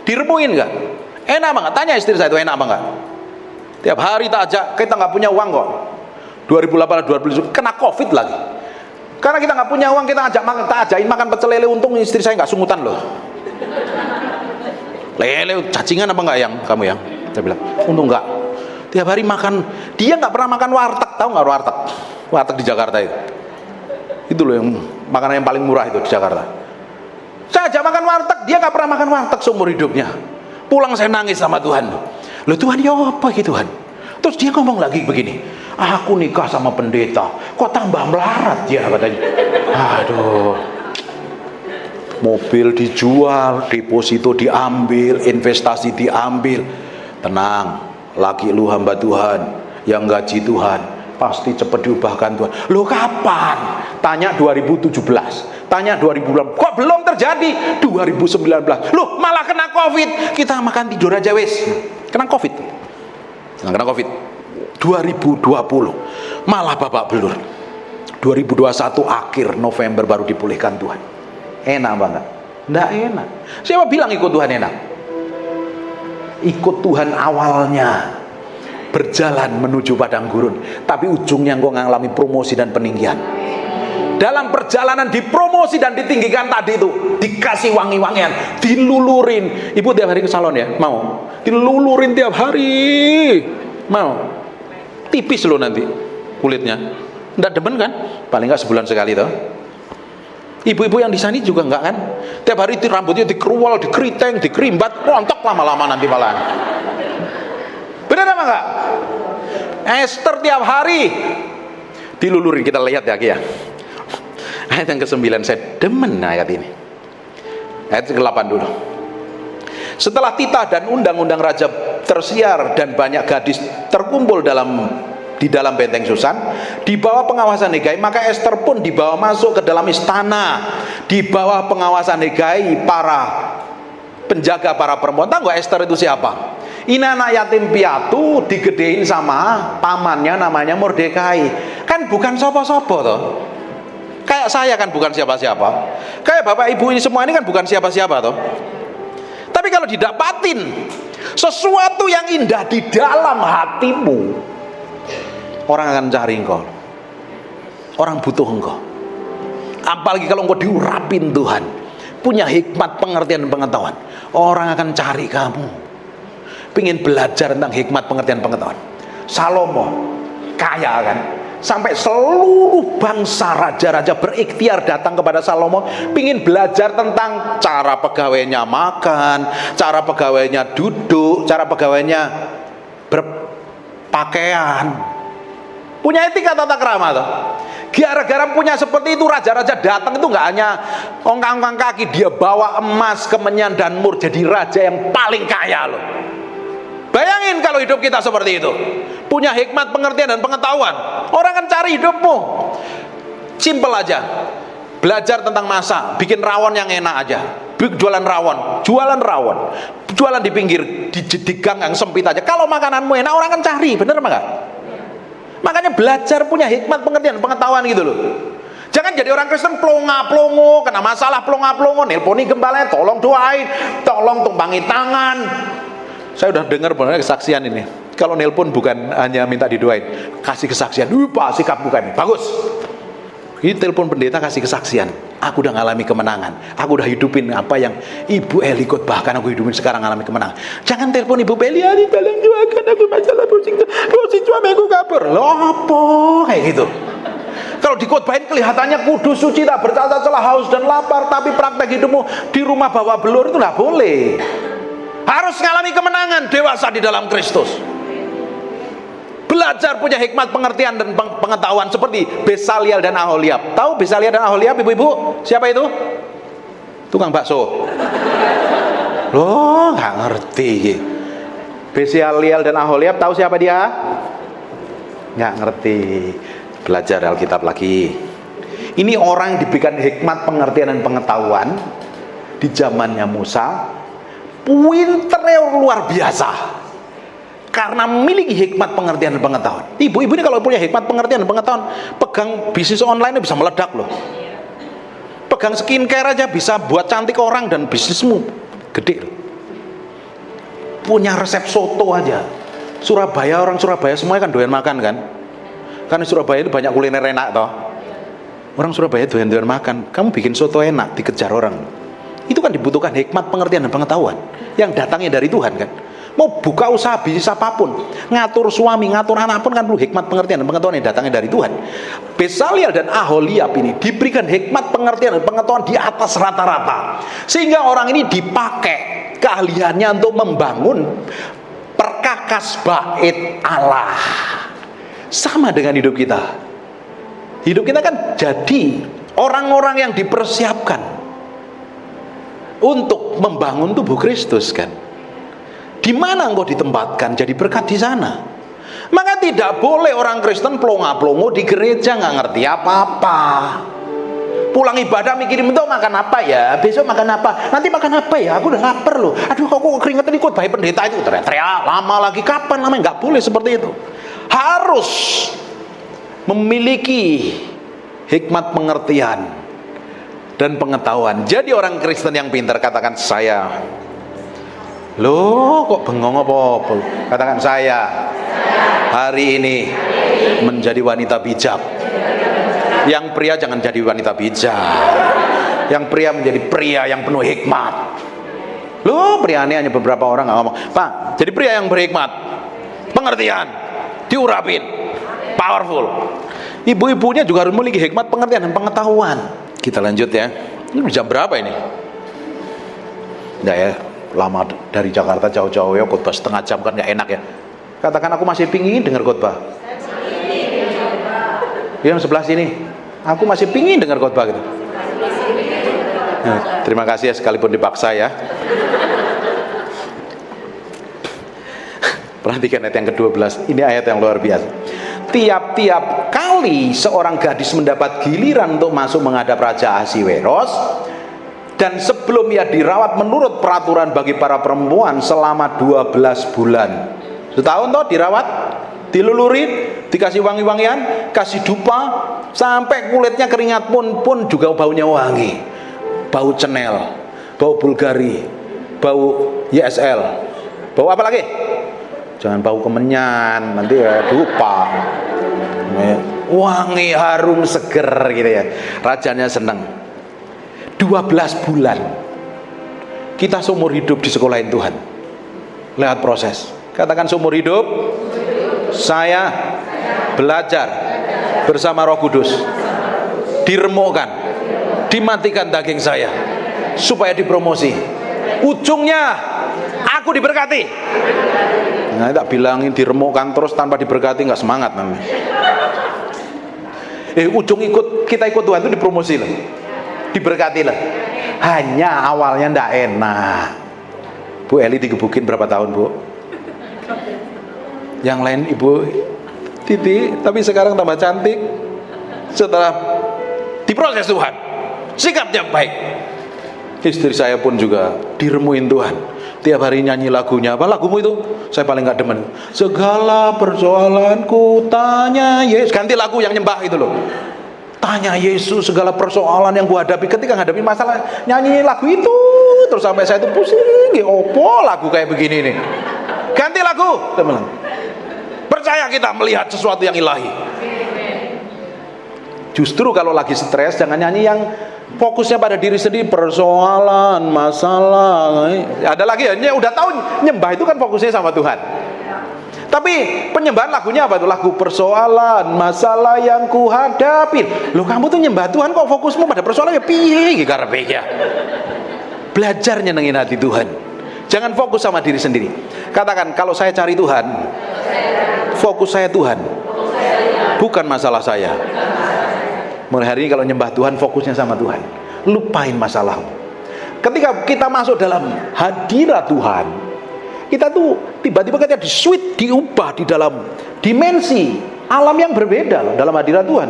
Diremuin enggak? Enak banget. Tanya istri saya itu enak banget. Tiap hari tak ajak, kita nggak punya uang kok. 2008, 2009 kena COVID lagi. Karena kita nggak punya uang, kita ajak makan, tak ajakin makan pecel lele. Untung istri saya nggak sungutan loh. Lele cacingan apa enggak yang kamu yang? Saya bilang, untung enggak. Tiap hari makan, dia nggak pernah makan warteg, tahu nggak warteg? Warteg di Jakarta itu. Itu loh yang makanan yang paling murah itu di Jakarta. Saya ajak makan warteg, dia nggak pernah makan warteg seumur hidupnya. Pulang saya nangis sama Tuhan. Loh Tuhan, ya apa gitu Tuhan? Terus dia ngomong lagi begini, aku nikah sama pendeta, kok tambah melarat ya katanya. Aduh. Mobil dijual, deposito diambil, investasi diambil. Tenang, laki lu hamba Tuhan, yang gaji Tuhan, pasti cepat diubahkan Tuhan. Loh kapan? Tanya 2017, tanya 2018, kok belum terjadi? 2019, loh malah kena COVID. Kita makan tidur aja wes, kena COVID. Kena COVID 2020 malah babak belur. 2021 akhir November baru dipulihkan Tuhan. Enak banget? Nggak enak. Siapa bilang ikut Tuhan enak? Ikut Tuhan awalnya berjalan menuju padang gurun, tapi ujungnya engkau ngalami promosi dan peninggian. Dalam perjalanan dipromosi dan ditinggikan tadi itu, dikasih wangi-wangian, dilulurin. Ibu tiap hari ke salon ya? Mau? Dilulurin tiap hari. Mau? Tipis loh nanti kulitnya. Nggak demen kan? Paling nggak sebulan sekali toh. Ibu-ibu yang di sana juga enggak kan? Tiap hari itu rambutnya dikerual, dikeriting, dikerimbat, rontok lama-lama nanti malah. Benar apa enggak? Esther tiap hari dilulurin. Kita lihat ya. Ayat yang ke-9, saya demen ayat ini. Ayat ke-8 dulu. Setelah titah dan undang-undang raja tersiar dan banyak gadis terkumpul di dalam benteng Susan, di bawah pengawasan Hegai, maka Esther pun dibawa masuk ke dalam istana di bawah pengawasan Hegai, para penjaga, para perempuan. Tahu nggak Esther itu siapa? Ini anak yatim piatu digedein sama pamannya namanya Mordekai. Kan bukan sopo-sopo toh. Kayak saya kan bukan siapa-siapa. Kayak bapak ibu ini semua ini kan bukan siapa-siapa toh. Tapi kalau didapatin sesuatu yang indah di dalam hatimu, orang akan cari engkau. Orang butuh engkau. Apalagi kalau engkau diurapin Tuhan, punya hikmat, pengertian, pengetahuan, orang akan cari kamu. Pengen belajar tentang hikmat, pengertian, pengetahuan. Salomo kaya kan, sampai seluruh bangsa raja-raja berikhtiar datang kepada Salomo, pengen belajar tentang cara pegawainya makan, cara pegawainya duduk, cara pegawainya berpakaian, punya etika tata krama tuh. Gara-gara punya seperti itu, raja-raja datang itu nggak hanya ongkang-ongkang kaki, dia bawa emas, kemenyan dan mur, jadi raja yang paling kaya loh. Bayangin kalau hidup kita seperti itu, punya hikmat, pengertian dan pengetahuan, orang akan cari hidupmu. Simple aja, belajar tentang masak, bikin rawon yang enak aja, jualan rawon, jualan di pinggir di gang yang sempit aja. Kalau makananmu enak, orang kan cari, bener apa enggak? Makanya belajar punya hikmat pengertian, pengetahuan gitu loh. Jangan jadi orang Kristen plonga-plongo, kena masalah plonga-plongo, nelponi gembalanya, tolong doain, tolong tumpangi tangan. Saya udah dengar benar kesaksian ini. Kalau nelpon bukan hanya minta didoain, kasih kesaksian. Pak, sikap bukan bagus. Ini telepon pendeta kasih kesaksian. Aku udah ngalami kemenangan. Aku udah hidupin apa yang Ibu Eli bahkan aku hidupin sekarang, ngalami kemenangan. Jangan telepon Ibu Eli, tolong doakan aku masalah pusing suami aku kabur. Loh apa kayak gitu. Kalau dikotbahin kelihatannya kudus, suci, tak bercacat celah, haus dan lapar, tapi praktek hidupmu di rumah bawa belur itu nggak boleh. Harus ngalami kemenangan, dewasa di dalam Kristus. Belajar punya hikmat pengertian dan pengetahuan seperti Besaliel dan Aholiab. Tahu Besaliel dan Aholiab, ibu-ibu? Siapa itu? Tukang bakso. Loh, nggak ngerti. Besaliel dan Aholiab, tahu siapa dia? Nggak ngerti. Belajar Alkitab lagi. Ini orang yang diberikan hikmat pengertian dan pengetahuan di zamannya Musa, pinternya luar biasa karena memiliki hikmat pengertian dan pengetahuan. Ibu-ibu ini kalau punya hikmat pengertian dan pengetahuan, pegang bisnis online bisa meledak loh. Pegang skincare aja bisa buat cantik orang dan bisnismu gede loh. Punya resep soto aja. Surabaya, orang Surabaya semuanya kan doyan makan kan. Karena Surabaya itu banyak kuliner enak toh. Orang Surabaya doyan makan. Kamu bikin soto enak, dikejar orang. Itu kan dibutuhkan hikmat pengertian dan pengetahuan yang datangnya dari Tuhan kan. Mau buka usaha bisnis apapun, ngatur suami, ngatur anak pun kan perlu hikmat pengertian dan pengetahuan yang datangnya dari Tuhan. Besaliel dan Aholiab ini diberikan hikmat pengertian dan pengetahuan di atas rata-rata, sehingga orang ini dipakai keahliannya untuk membangun perkakas bait Allah. Sama dengan hidup kita. Hidup kita kan jadi orang-orang yang dipersiapkan untuk membangun tubuh Kristus kan. Di mana engkau ditempatkan jadi berkat di sana. Maka tidak boleh orang Kristen plonga-plongo di gereja nggak ngerti apa-apa. Pulang ibadah mikirin itu makan apa ya, besok makan apa, nanti makan apa ya, aku udah lapar loh. Aduh kok keringetan ikut bayi pendeta itu teriak lama lagi, kapan namanya? Nggak boleh seperti itu. Harus memiliki hikmat pengertian dan pengetahuan. Jadi orang Kristen yang pintar katakan saya. Loh kok bengong apa? Katakan saya hari ini menjadi wanita bijak. Yang pria jangan jadi wanita bijak. Yang pria menjadi pria yang penuh hikmat. Loh pria ini hanya beberapa orang nggak ngomong, Pak, jadi pria yang berhikmat, pengertian, diurapin, powerful. Ibu-ibunya juga harus memiliki hikmat pengertian dan pengetahuan. Kita lanjut ya. Ini jam berapa ini? Nggak ya, lama dari Jakarta jauh-jauh ya, khotbah setengah jam kan nggak enak ya. Katakan aku masih pingin dengar khotbah. Yang sebelah sini, aku masih pingin dengar khotbah gitu. Nah, terima kasih ya sekalipun dipaksa ya. Perhatikan ayat yang ke-12. Ini ayat yang luar biasa. Tiap-tiap kali seorang gadis mendapat giliran untuk masuk menghadap Raja Ahasiweros, dan sebelum ia dirawat menurut peraturan bagi para perempuan selama 12 bulan. Setahun toh dirawat, dilulurin, dikasih wangi-wangian, kasih dupa, sampai kulitnya keringat pun juga baunya wangi. Bau Chanel, bau Bulgari, bau YSL. Bau apa lagi? Jangan bau kemenyan, nanti ya dupa. Wangi, harum, seger gitu ya. Rajanya senang. 12 bulan kita seumur hidup di sekolahin Tuhan lewat proses. Katakan seumur hidup saya belajar bersama Roh Kudus, diremukkan, dimatikan daging saya supaya dipromosi. Ujungnya aku diberkati. Nah, tak bilangin diremukkan terus tanpa diberkati nggak semangat namanya. Ujung kita ikut Tuhan itu dipromosi loh, diberkati lah. Hanya awalnya ndak enak. Bu Eli digebukin berapa tahun bu? Yang lain Ibu Titi, tapi sekarang tambah cantik setelah diproses Tuhan, sikapnya baik. Istri saya pun juga diremuin Tuhan. Tiap hari nyanyi lagunya. Apa lagumu itu? Saya paling gak demen. Segala persoalanku tanya Yesus. Ganti lagu yang nyembah itu loh. Tanya Yesus segala persoalan yang gua hadapi. Ketika menghadapi masalah, nyanyi lagu itu. Terus sampai saya itu pusing. Opo lagu kayak begini nih. Ganti lagu. Saya bilang, percaya kita melihat sesuatu yang ilahi. Justru kalau lagi stres, jangan nyanyi yang fokusnya pada diri sendiri, persoalan, masalah. Ada lagi ya, udah tahu nyembah itu kan fokusnya sama Tuhan. Tapi penyembahan lagunya apa tuh? Lagu persoalan, masalah yang ku hadapi. Loh, kamu tuh nyembah Tuhan kok fokusmu pada persoalan ya piye iki karepe ya. Belajar nyenengin hati Tuhan. Jangan fokus sama diri sendiri. Katakan, kalau saya cari Tuhan, fokus saya Tuhan, bukan masalah saya. Mulai hari ini kalau nyembah Tuhan, fokusnya sama Tuhan. Lupain masalahmu. Ketika kita masuk dalam hadirat Tuhan, kita tuh tiba-tiba kita diubah di dalam dimensi alam yang berbeda loh, dalam hadirat Tuhan.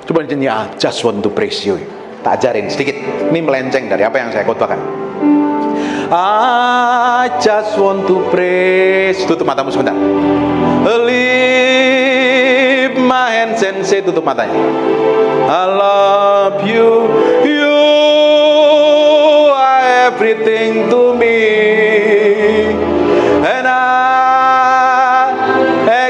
Coba nyanyi, I just want to praise you. Tak ajarin sedikit. Ini melenceng dari apa yang saya khotbahkan. I just want to praise. Tutup matamu sebentar. Lift my hands and say, tutup matanya. I love you. You are everything to me. And I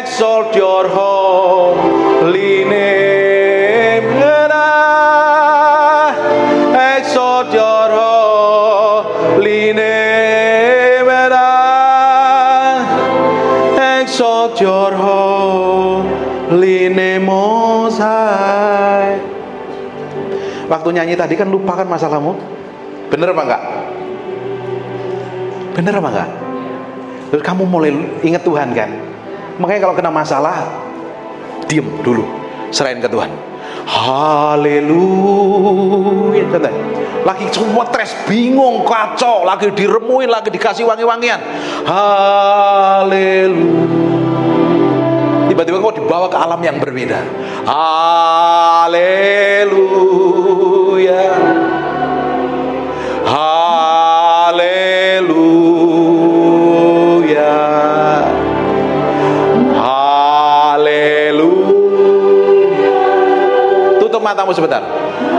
exalt your holy name. And I exalt your holy name. And I exalt your holy name, Most High. Waktu nyanyi tadi kan lupakan masalahmu. Bener apa enggak? Bener apa enggak? Terus kamu mulai ingat Tuhan kan? Makanya kalau kena masalah, diem dulu, serahin ke Tuhan. Haleluya. Lagi semua stres, bingung, kacau, lagi diremuin, lagi dikasih wangi-wangian. Haleluya. Tiba-tiba kau dibawa ke alam yang berbeda. Haleluya. Haleluya. Haleluya. Tutup matamu sebentar.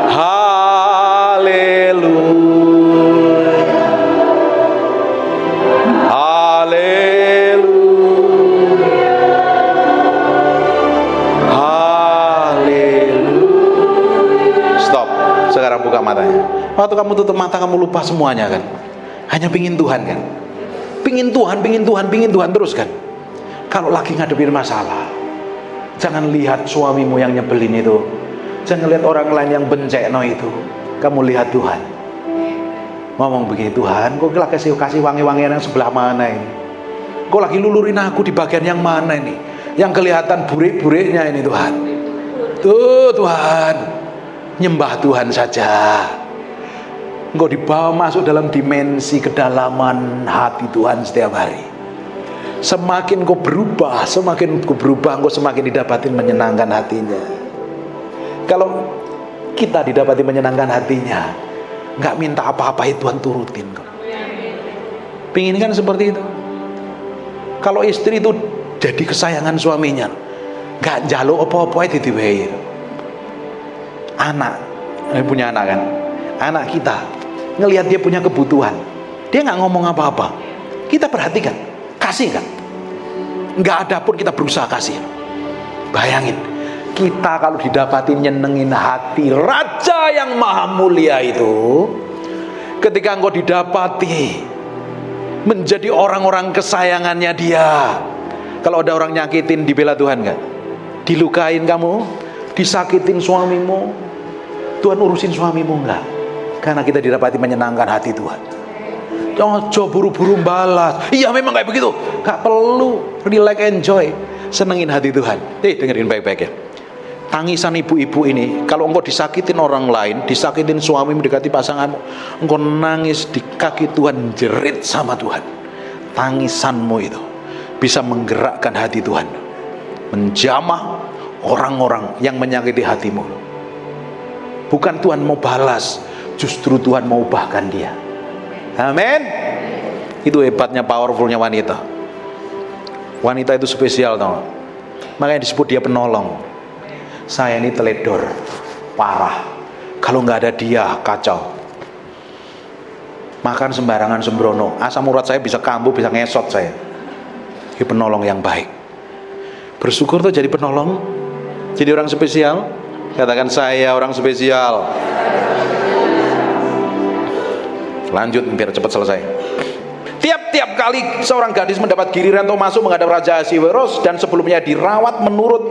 Haleluya. Haleluya. Sekarang buka matanya. Waktu kamu tutup mata, kamu lupa semuanya kan. Hanya pingin Tuhan kan. Pingin Tuhan terus kan. Kalau lagi ngadepin masalah, jangan lihat suamimu yang nyebelin itu, jangan lihat orang lain yang bencekno itu. Kamu lihat Tuhan. Ngomong begini, Tuhan, kok lagi kasih wangi-wangian yang sebelah mana ini? Kok lagi lulurin aku di bagian yang mana ini? Yang kelihatan burik-buriknya ini Tuhan. Tuh Tuhan, nyembah Tuhan saja. Engkau dibawa masuk dalam dimensi kedalaman hati Tuhan setiap hari. Semakin kau berubah, engkau semakin didapatin menyenangkan hatinya. Kalau kita didapati menyenangkan hatinya, nggak minta apa-apa itu Tuhan turutin kok. Pingin kan seperti itu. Kalau istri itu jadi kesayangan suaminya, nggak jaluk apa-apa itu dibayar. Anak, punya anak kan, anak kita ngelihat dia punya kebutuhan, dia nggak ngomong apa-apa, kita perhatikan, kasih kan? Nggak ada pun kita berusaha kasih. Bayangin, kita kalau didapatin nyenengin hati Raja yang maha mulia itu, ketika engkau didapati menjadi orang-orang kesayangannya dia. Kalau ada orang nyakitin, dibela Tuhan nggak? Dilukain kamu, disakitin suamimu, Tuhan urusin suamimu enggak? Karena kita didapati menyenangkan hati Tuhan. Jangan buru-buru balas. Iya memang kayak begitu. Gak perlu. Relax, enjoy. Senengin hati Tuhan. Dengerin baik-baik ya. Tangisan ibu-ibu ini, kalau engkau disakitin orang lain, disakitin suamimu, dekati pasanganmu, engkau nangis di kaki Tuhan, jerit sama Tuhan. Tangisanmu itu bisa menggerakkan hati Tuhan, menjamah orang-orang yang menyakiti hatimu. Bukan Tuhan mau balas, justru Tuhan mau ubahkan dia. Amin. Itu hebatnya, powerfulnya wanita. Wanita itu spesial, tau. Makanya disebut dia penolong. Saya ini teledor parah, kalau nggak ada dia kacau. Makan sembarangan sembrono, asam urat saya bisa kambuh, bisa ngesot saya. Dia penolong yang baik. Bersyukur tuh jadi penolong, jadi orang spesial. Katakan, saya orang spesial. Lanjut biar cepat selesai. Tiap-tiap kali seorang gadis mendapat giliran untuk masuk menghadap Raja Ahasiweros, dan sebelumnya dirawat menurut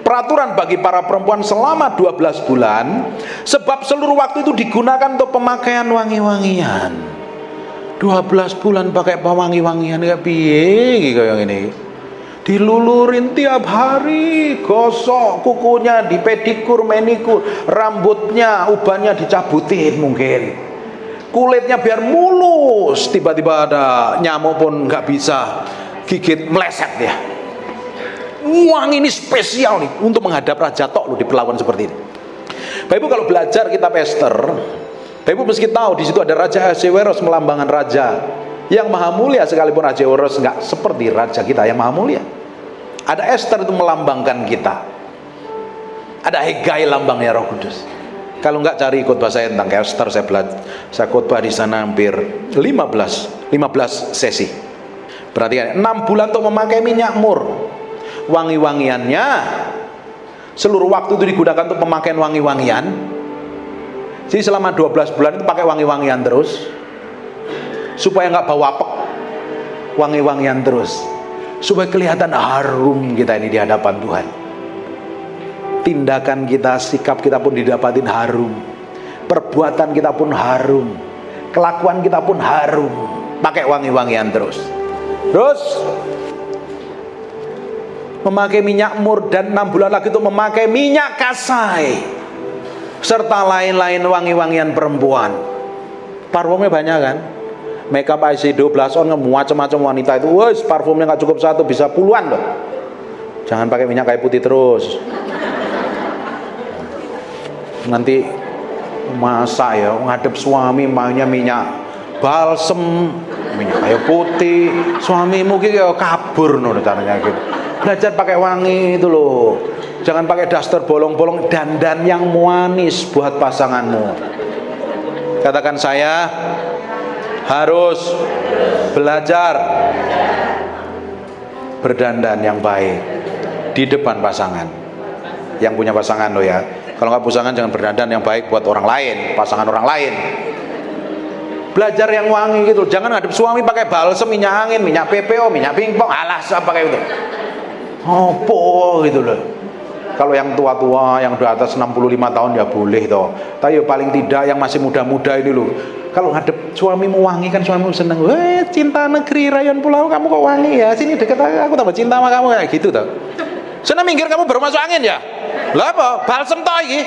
peraturan bagi para perempuan selama 12 bulan, sebab seluruh waktu itu digunakan untuk pemakaian wangi-wangian. 12 bulan pakai pewangi-wangian kayak piye kayak ini. Dilulurin tiap hari, gosok kukunya, dipedikur, manikur, rambutnya, ubannya dicabutin mungkin. Kulitnya biar mulus, tiba-tiba ada nyamuk pun nggak bisa gigit, meleset ya. Uang ini spesial nih untuk menghadap raja tok loh, diperlakukan seperti ini. Bapak Ibu, kalau belajar kitab Ester, Bapak Ibu mesti tahu di situ ada Raja Ahasiweros, melambangkan raja yang maha mulia, sekalipun Raja Ahasiweros nggak seperti raja kita yang maha mulia. Ada Ester itu melambangkan kita. Ada Hegai lambangnya Roh Kudus. Kalau nggak cari khotbah saya tentang Ester, saya khotbah di sana hampir 15 sesi. Perhatikan, 6 bulan untuk memakai minyak mur. Wangi-wangiannya seluruh waktu itu digunakan untuk pemakaian wangi-wangian. Jadi selama 12 bulan itu pakai wangi-wangian terus, supaya nggak bau apek, wangi-wangian terus, supaya kelihatan harum kita ini di hadapan Tuhan. Tindakan kita, sikap kita pun didapatin harum, perbuatan kita pun harum, kelakuan kita pun harum, pakai wangi-wangian terus. Memakai minyak mur, dan 6 bulan lagi itu memakai minyak kasai serta lain-lain wangi-wangian perempuan. Parfumnya banyak kan, makeup Shiseido, blush on, macam-macam wanita itu. Wes, parfumnya nggak cukup satu, bisa puluhan loh. Jangan pakai minyak kayu putih terus, nanti masa ya ngadep suami maunya minyak balsem, minyak kayu putih, suami mungkin kayak kabur no caranya gitu. Belajar pakai wangi itu loh. Jangan pakai daster bolong-bolong, dandan yang manis buat pasanganmu. Katakan, saya harus belajar berdandan yang baik di depan pasangan. Yang punya pasangan loh ya. Kalau nggak pasangan, jangan berdandan yang baik buat orang lain, pasangan orang lain. Belajar yang wangi gitu. Jangan ngadep suami pakai balsem, minyak angin, minyak PPO, minyak pingpong, alas apa kayak gitu. Opo gitu loh. Kalau yang tua-tua, yang udah atas 65 tahun ya boleh toh. Tapi ya paling tidak yang masih muda-muda ini loh. Kalau ngadep suamimu wangi kan suamimu seneng. Cinta negeri rayon pulau kamu kok wangi ya. Sini deket aku tambah cinta sama kamu kayak gitu toh. Sana minggir, kamu baru masuk angin ya. Lah apa? Balsem toh iki.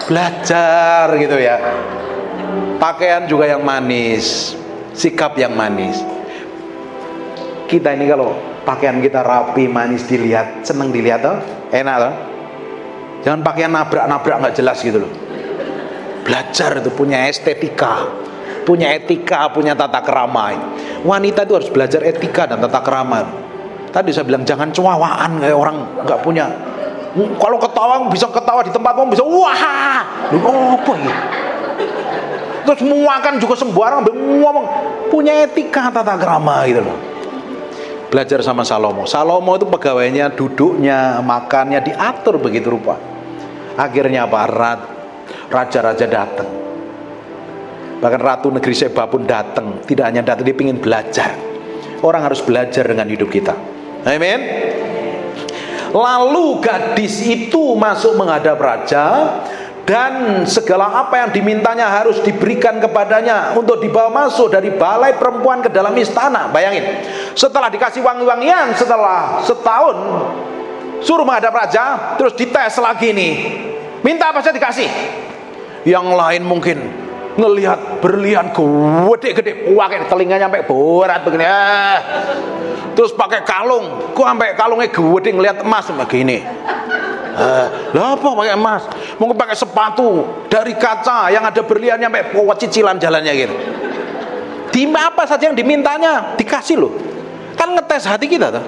Belajar gitu ya. Pakaian juga yang manis, sikap yang manis. Kita ini kalau pakaian kita rapi, manis dilihat, seneng dilihat toh, enak toh. Jangan pakaian nabrak-nabrak nggak jelas gitu loh. Belajar itu punya estetika, punya etika, punya tata krama. Wanita itu harus belajar etika dan tata krama. Tadi saya bilang jangan cuawaan kayak orang nggak punya. Kalau ketawa bisa ketawa di tempat kamu bisa wah, lu apa ya? Terus muakan juga sembarang ngomong, punya etika tata krama gitu loh. Belajar sama Salomo. Salomo itu pegawainya, duduknya, makannya diatur begitu rupa. Akhirnya apa? Raja-raja datang. Bahkan ratu negeri Seba pun datang. Tidak hanya datang, dia ingin belajar. Orang harus belajar dengan hidup kita. Amin. Lalu gadis itu masuk menghadap raja, dan segala apa yang dimintanya harus diberikan kepadanya untuk dibawa masuk dari balai perempuan ke dalam istana. Bayangin, setelah dikasih wangi-wangian, setelah setahun suruh menghadap raja, terus dites lagi nih, minta apa saja dikasih. Yang lain mungkin ngelihat berlian gede-gede, pakai telinganya sampai berat begini, terus pakai kalung, kok sampai kalungnya gede, ngelihat emas begini. Lah apa pakai emas? mungkin pakai sepatu dari kaca yang ada berliannya sampai cicilan jalannya gitu. Di apa saja yang dimintanya dikasih loh. Kan ngetes hati kita tuh.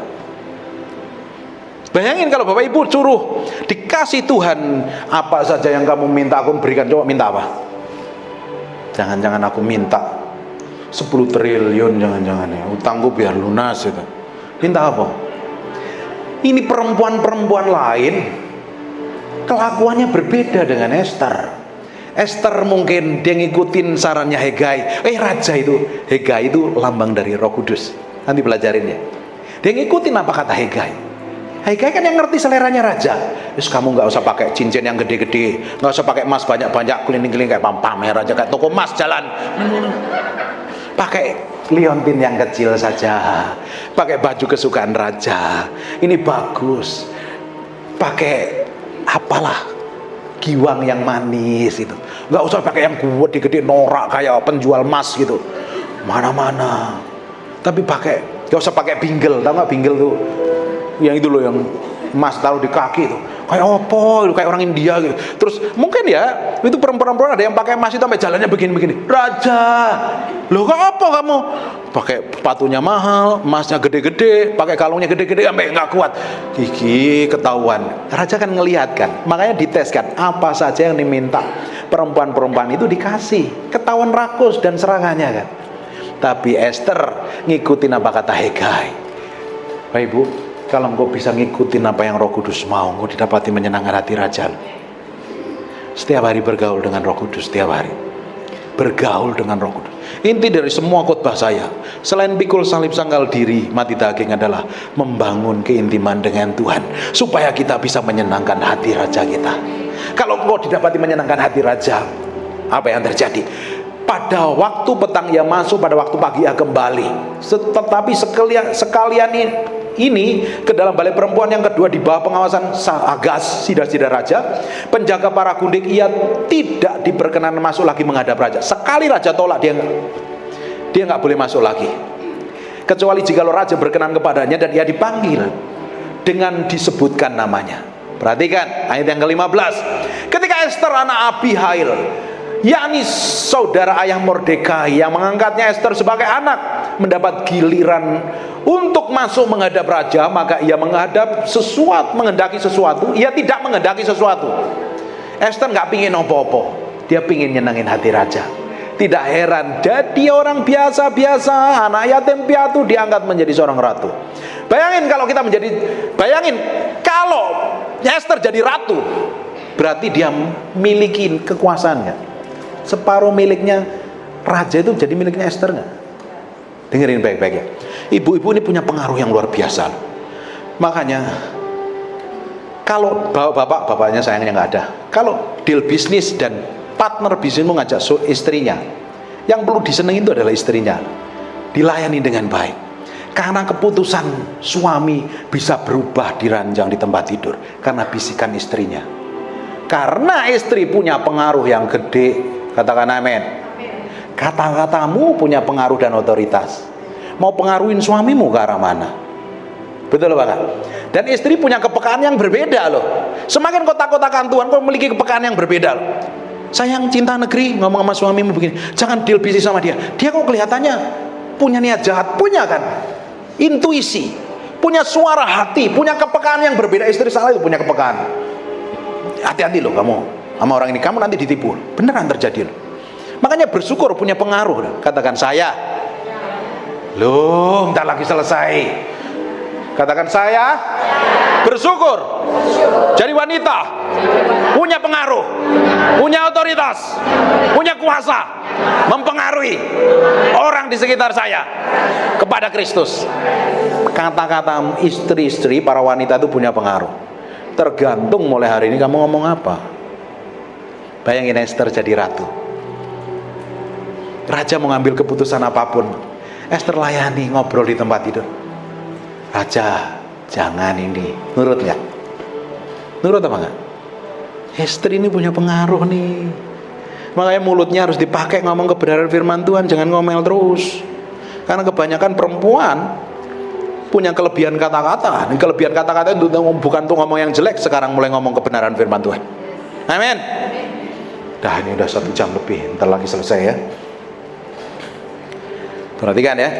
Bayangin kalau Bapak Ibu suruh dikasih Tuhan apa saja yang kamu minta aku berikan, coba minta apa? Jangan-jangan aku minta 10 triliun, jangan-jangan ya, utangku biar lunas itu. Minta apa? Ini perempuan-perempuan lain kelakuannya berbeda dengan Esther. Esther mungkin dia ngikutin sarannya Hegai. Raja itu, Hegai itu lambang dari Roh Kudus. Nanti pelajarin ya. Dia ngikutin apa kata Hegai. Hegai kan yang ngerti seleranya raja. Terus kamu nggak usah pakai cincin yang gede-gede, nggak usah pakai emas banyak-banyak, keliling-keliling kayak pamer aja kayak toko emas jalan. Pakai liontin yang kecil saja, pakai baju kesukaan raja, ini bagus. Pakai apalah, giwang yang manis itu, nggak usah pakai yang gede-gede norak kayak penjual emas gitu, mana-mana. Tapi pakai, nggak usah pakai bingle, tau nggak bingle tuh, yang itu loh yang emas taruh di kaki itu, kayak opo, kayak orang India gitu. Terus mungkin ya itu perempuan-perempuan ada yang pakai emas itu sampai jalannya begini-begini. Raja, loh kok apa kamu? Pakai sepatunya mahal, emasnya gede-gede, pakai kalungnya gede-gede sampai nggak kuat. Gigi ketahuan. Raja kan ngelihat kan, makanya dites kan apa saja yang diminta perempuan-perempuan itu dikasih. Ketahuan rakus dan serangannya kan. Tapi Esther ngikutin apa kata Hegai. Bapak Ibu, kalau engkau bisa ngikutin apa yang Roh Kudus mau, engkau didapati menyenangkan hati raja. Setiap hari bergaul dengan Roh Kudus, setiap hari bergaul dengan Roh Kudus. Inti dari semua khotbah saya, selain pikul salib sangkal diri, mati daging, adalah membangun keintiman dengan Tuhan, supaya kita bisa menyenangkan hati raja kita. Kalau engkau didapati menyenangkan hati raja, apa yang terjadi? Pada waktu petang ia masuk, pada waktu pagi ia kembali. Tetapi sekalian ini ke dalam balai perempuan yang kedua di bawah pengawasan Agas, sida-sida raja, penjaga para gundik, ia tidak diperkenan masuk lagi menghadap raja. Sekali raja tolak, dia nggak boleh masuk lagi, kecuali jikalau raja berkenan kepadanya dan ia dipanggil dengan disebutkan namanya. Perhatikan ayat yang ke-15. Ketika Esther anak Abihail, yakni saudara ayah Mordekai yang mengangkatnya Esther sebagai anak, mendapat giliran untuk masuk menghadap raja, maka ia menghendaki sesuatu, ia tidak menghendaki sesuatu. Esther nggak pingin opo-opo, dia pingin nyenangin hati raja. Tidak heran, jadi orang biasa-biasa, anak yatim piatu diangkat menjadi seorang ratu. Bayangin kalau Esther jadi ratu, berarti dia miliki kekuasaan nggak? Separuh miliknya raja itu jadi miliknya Esther nggak? Dengerin baik-baik ya. Ibu-ibu ini punya pengaruh yang luar biasa. Makanya kalau bapaknya sayangnya nggak ada, kalau deal bisnis dan partner bisnismu ngajak istrinya, yang perlu disenengin itu adalah istrinya, dilayani dengan baik. Karena keputusan suami bisa berubah di ranjang di tempat tidur karena bisikan istrinya. Karena istri punya pengaruh yang gede, katakan amin. Kata-katamu punya pengaruh dan otoritas. Mau pengaruhin suamimu ke arah mana? Betul Pak? Dan istri punya kepekaan yang berbeda loh. Semakin kotak-kotakan Tuhan, kau memiliki kepekaan yang berbeda loh. Sayang, cinta negeri, ngomong sama suamimu begini, jangan deal bisnis sama dia. Dia kok kelihatannya punya niat jahat, punya kan? Intuisi, punya suara hati, punya kepekaan yang berbeda. Istri salah itu punya kepekaan. Hati-hati loh kamu sama orang ini, kamu nanti ditipu. Beneran terjadi loh. Makanya bersyukur punya pengaruh loh. Katakan saya. Loh, bentar lagi selesai. Katakan saya bersyukur jadi wanita punya pengaruh, punya otoritas, punya kuasa mempengaruhi orang di sekitar saya kepada Kristus. Kata-kata istri-istri para wanita itu punya pengaruh. Tergantung mulai hari ini kamu ngomong apa. Bayangin Esther jadi ratu, raja mau ngambil keputusan apapun, Esther layani, ngobrol di tempat tidur. Raja, jangan ini. Nurut nggak? Nurut apa nggak? Esther ini punya pengaruh nih. Makanya mulutnya harus dipakai ngomong kebenaran firman Tuhan, jangan ngomel terus. Karena kebanyakan perempuan punya kelebihan kata-kata. Kelebihan kata-kata itu bukan untuk ngomong yang jelek, sekarang mulai ngomong kebenaran firman Tuhan. Amin. Dah, ini udah 1 jam lebih, ntar lagi selesai ya. Perhatikan ya.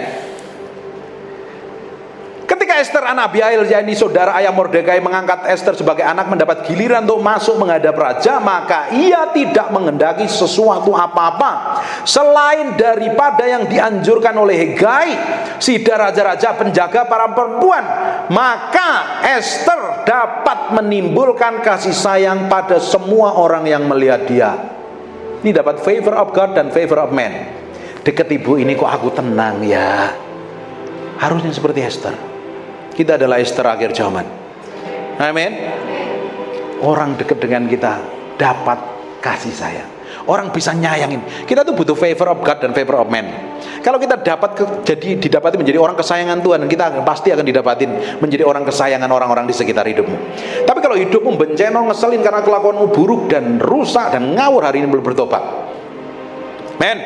Ketika Esther anak Abihail, yakni saudara ayah Mordekai, mengangkat Esther sebagai anak mendapat giliran untuk masuk menghadap raja, maka ia tidak menghendaki sesuatu apa-apa selain daripada yang dianjurkan oleh Hegai, sida raja-raja penjaga para perempuan. Maka Esther dapat menimbulkan kasih sayang pada semua orang yang melihat dia. Ini dapat favor of God dan favor of man. Deket ibu ini kok aku tenang ya. Harusnya seperti Esther. Kita adalah Esther akhir zaman. Amin. Orang dekat dengan kita dapat kasih sayang. Orang bisa nyayangin. Kita tuh butuh favor of God dan favor of man. Kalau kita didapati menjadi orang kesayangan Tuhan, kita pasti akan didapatin menjadi orang kesayangan orang-orang di sekitar hidupmu. Tapi kalau hidupmu bencana, ngeselin karena kelakuanmu buruk dan rusak dan ngawur, hari ini belum bertobat. Men.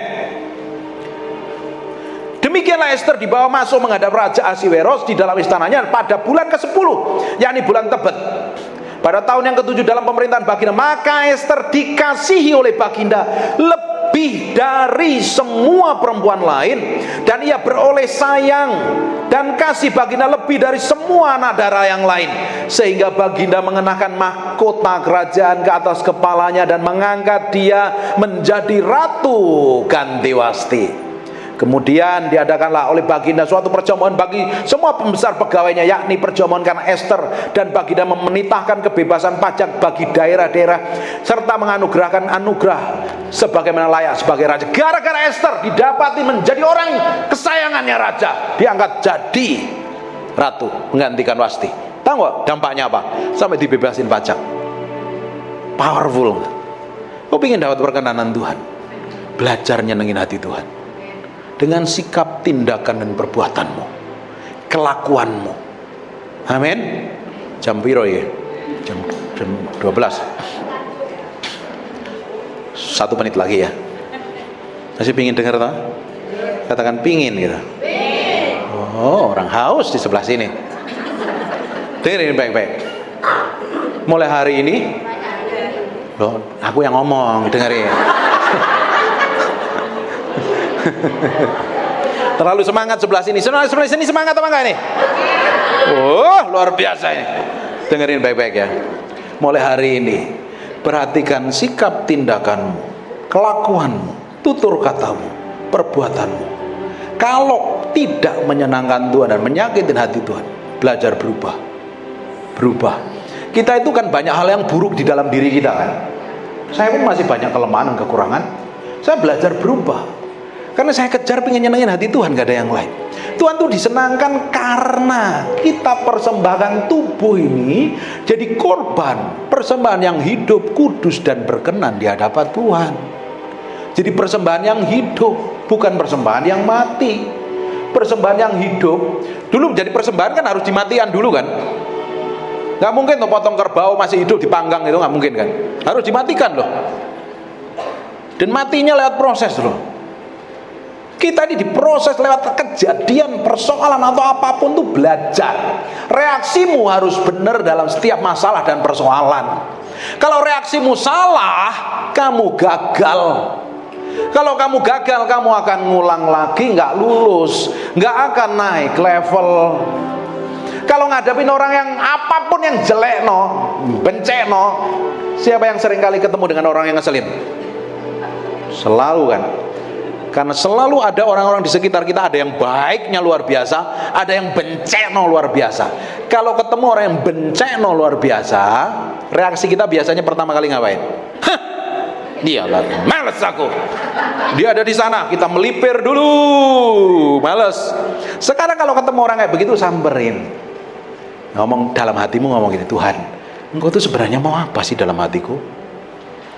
Demikianlah Esther dibawa masuk menghadap Raja Ahasiweros di dalam istananya pada bulan ke-10, yakni bulan Tebet, pada tahun yang ke-7 dalam pemerintahan Baginda. Maka Esther dikasihi oleh Baginda lebih dari semua perempuan lain, dan ia beroleh sayang dan kasih Baginda lebih dari semua anak darah yang lain, sehingga Baginda mengenakan mahkota kerajaan ke atas kepalanya dan mengangkat dia menjadi ratu ganti wasti. Kemudian diadakanlah oleh Baginda suatu perjamuan bagi semua pembesar pegawainya, yakni perjamuan karena Esther, dan Baginda memenitahkan kebebasan pajak bagi daerah-daerah serta menganugerahkan anugerah sebagaimana layak sebagai raja. Gara-gara Esther didapati menjadi orang kesayangannya raja, diangkat jadi ratu menggantikan Wasti. Tahu nggak dampaknya apa? Sampai dibebasin pajak. Powerful. Kau ingin dapat perkenanan Tuhan? Belajar nyenengin hati Tuhan dengan sikap, tindakan, dan perbuatanmu, kelakuanmu. Amin. Jam piro ya? Jam 12. 1 menit lagi ya. Masih pingin dengar tak? Katakan pingin gitu. Oh, orang haus di sebelah sini. Dengerin baik-baik. Mulai hari ini, loh, aku yang ngomong, dengerin. Terlalu semangat sebelah sini. Sebelah sini semangat apa enggak ini? Oh, luar biasa ini. Dengerin baik-baik ya. Mulai hari ini, perhatikan sikap tindakanmu, kelakuanmu, tutur katamu, perbuatanmu. Kalau tidak menyenangkan Tuhan dan menyakitin hati Tuhan, belajar berubah. Berubah. Kita itu kan banyak hal yang buruk di dalam diri kita kan. Saya pun masih banyak kelemahan dan kekurangan. Saya belajar berubah. Karena saya kejar pengen nyenengin hati Tuhan, gak ada yang lain. Tuhan tuh disenangkan karena kita persembahkan tubuh ini jadi korban, persembahan yang hidup, kudus, dan berkenan di hadapan Tuhan. Jadi persembahan yang hidup, bukan persembahan yang mati. Persembahan yang hidup. Dulu jadi persembahan kan harus dimatikan dulu kan. Gak mungkin tuh potong kerbau masih hidup dipanggang, itu gak mungkin kan. Harus dimatikan loh. Dan matinya lewat proses loh. Kita ini diproses lewat kejadian, persoalan atau apapun tuh belajar. Reaksimu harus benar dalam setiap masalah dan persoalan. Kalau reaksimu salah, kamu gagal. Kalau kamu gagal, kamu akan ngulang lagi, nggak lulus, nggak akan naik level. Kalau ngadepin orang yang apapun yang jelek bencek siapa yang sering kali ketemu dengan orang yang ngeselin? Selalu kan. Karena selalu ada orang-orang di sekitar kita, ada yang baiknya luar biasa, ada yang bencekno luar biasa. Kalau ketemu orang yang bencekno luar biasa, reaksi kita biasanya pertama kali ngapain? Hah, dia lah, males aku. Dia ada di sana, kita melipir dulu, males. Sekarang kalau ketemu orang kayak begitu, samperin. Ngomong dalam hatimu, ngomong gini, Tuhan, engkau tuh sebenarnya mau apa sih dalam hatiku?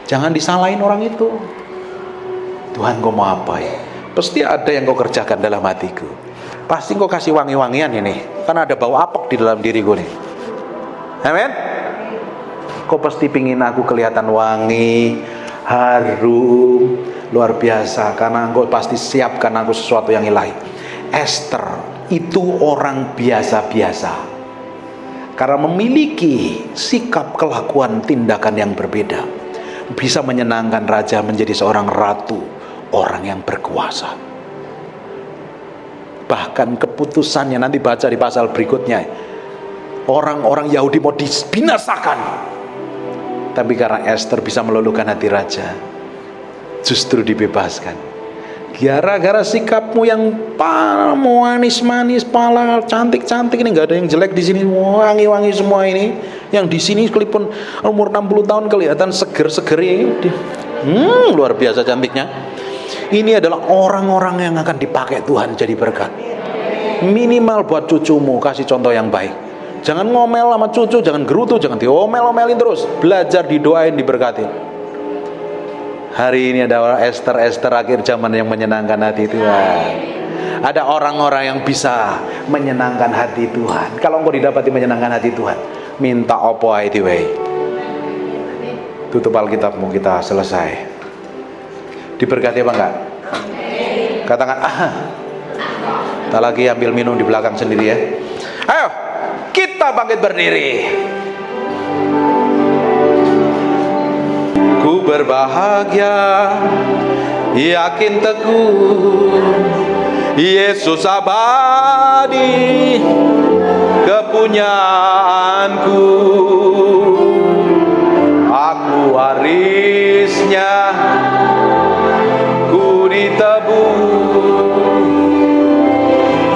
Jangan disalahin orang itu. Tuhan, kau mau apa ya? Pasti ada yang kau kerjakan dalam hatiku. Pasti kau kasih wangi-wangian ini. Karena ada bau apek di dalam diriku nih. Amin. Kau pasti pingin aku kelihatan wangi, harum, luar biasa. Karena kau pasti siapkan aku sesuatu yang ilahi. Esther itu orang biasa-biasa. Karena memiliki sikap, kelakuan, tindakan yang berbeda. bisa menyenangkan raja, menjadi seorang ratu, orang yang berkuasa. Bahkan keputusannya nanti baca di pasal berikutnya, orang-orang Yahudi mau dibinasakan, tapi karena Ester bisa meluluhkan hati raja, justru dibebaskan. Gara-gara sikapmu yang manis-manis, pala cantik-cantik ini, nggak ada yang jelek di sini, wangi-wangi semua ini. Yang di sini sekalipun umur 60 tahun kelihatan seger-seger ini. Luar biasa cantiknya. Ini adalah orang-orang yang akan dipakai Tuhan jadi berkat. Minimal buat cucumu kasih contoh yang baik. Jangan ngomel sama cucu, jangan gerutu, jangan diomel-omelin terus. Belajar, didoain, diberkati. Hari ini ada Ester akhir zaman yang menyenangkan hati Tuhan. Ada orang-orang yang bisa menyenangkan hati Tuhan. Kalau engkau didapati menyenangkan hati Tuhan, minta opo ae diwehi. Tutup Alkitabmu, kita selesai. Diberkati apa enggak? Katakan tak lagi ambil minum di belakang sendiri ya. Ayo, kita bangkit berdiri. Ku berbahagia, yakin teguh, Yesus abadi kepunyaanku. Aku warisnya, ku ditebus,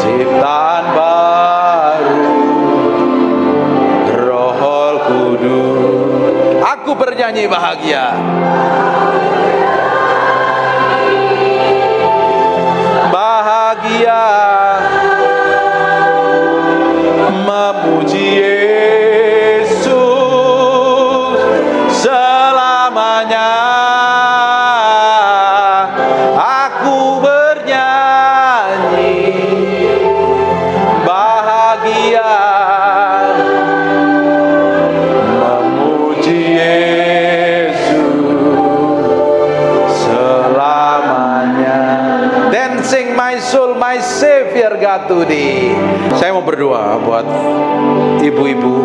ciptaan baru, Roh Kudus. Aku bernyanyi bahagia, bahagia, memuji Yesus selamanya. Aku bernyanyi bahagia, memuji my soul, my Savior God to thee. Saya mau berdoa buat ibu-ibu.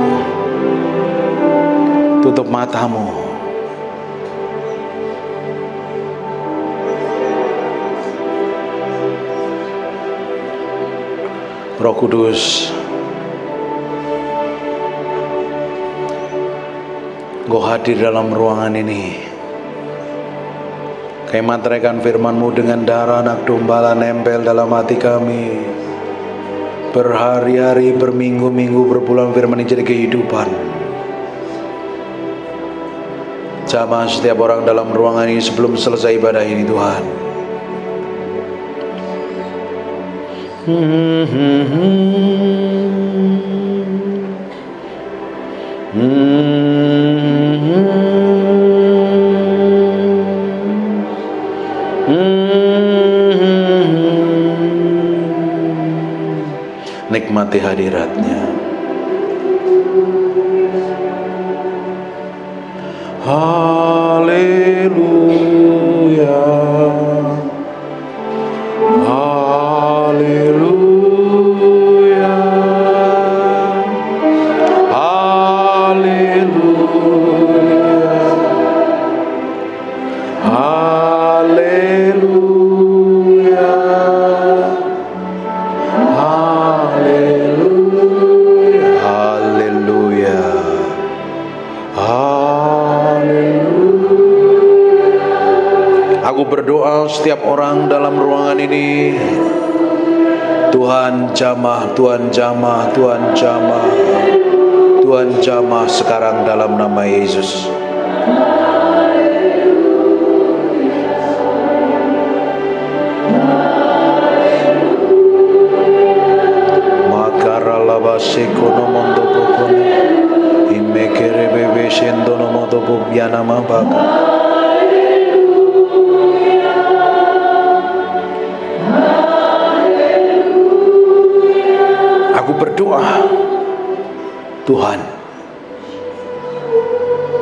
Tutup matamu. Roh Kudus, Engkau hadir dalam ruangan ini. Kami materaikan firman-Mu dengan darah anak domba nempel dalam hati kami. Berhari-hari, berminggu-minggu, berbulan firman ini jadi kehidupan. Jamah setiap orang dalam ruangan ini sebelum selesai ibadah ini Tuhan. Nikmati hadiratnya. Haleluya, haleluya, haleluya, haleluya, haleluya, haleluya. Aku berdoa setiap orang dalam ruangan ini, Tuhan jamah, Tuhan jamah, Tuhan jamah, Tuhan jamah sekarang dalam nama Yesus. Sekono mondo pokone imekere bebe shendo no modo bobiana mabaka. Aku berdoa, Tuhan,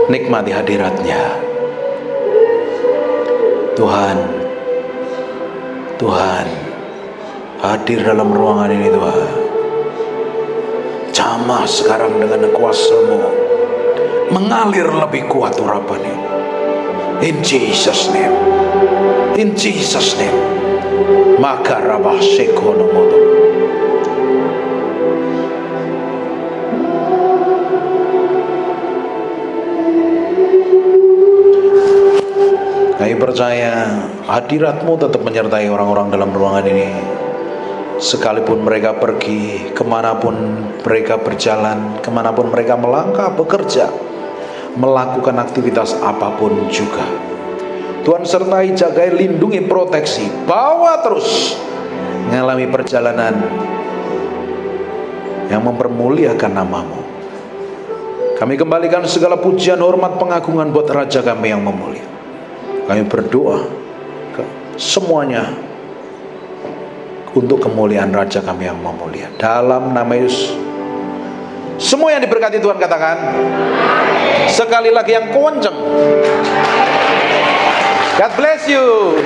nikmati hadiratnya. Tuhan, Tuhan hadir dalam ruangan ini Tuhan. Jamah sekarang dengan kuasa-Mu, mengalir lebih kuat urapan ini. In Jesus name. In Jesus name. Maka rabah sekono moto. Kami percaya hadirat-Mu tetap menyertai orang-orang dalam ruangan ini. Sekalipun mereka pergi, kemanapun mereka berjalan, kemanapun mereka melangkah, bekerja, melakukan aktivitas apapun juga. Tuhan sertai, jagai, lindungi, proteksi, bawa terus mengalami perjalanan yang mempermuliakan nama-Mu. Kami kembalikan segala pujian, hormat, pengagungan buat Raja kami yang memulia. Kami berdoa semuanya untuk kemuliaan Raja kami yang memulia. Dalam nama Yesus. Semua yang diberkati Tuhan katakan sekali lagi yang kenceng. God bless you.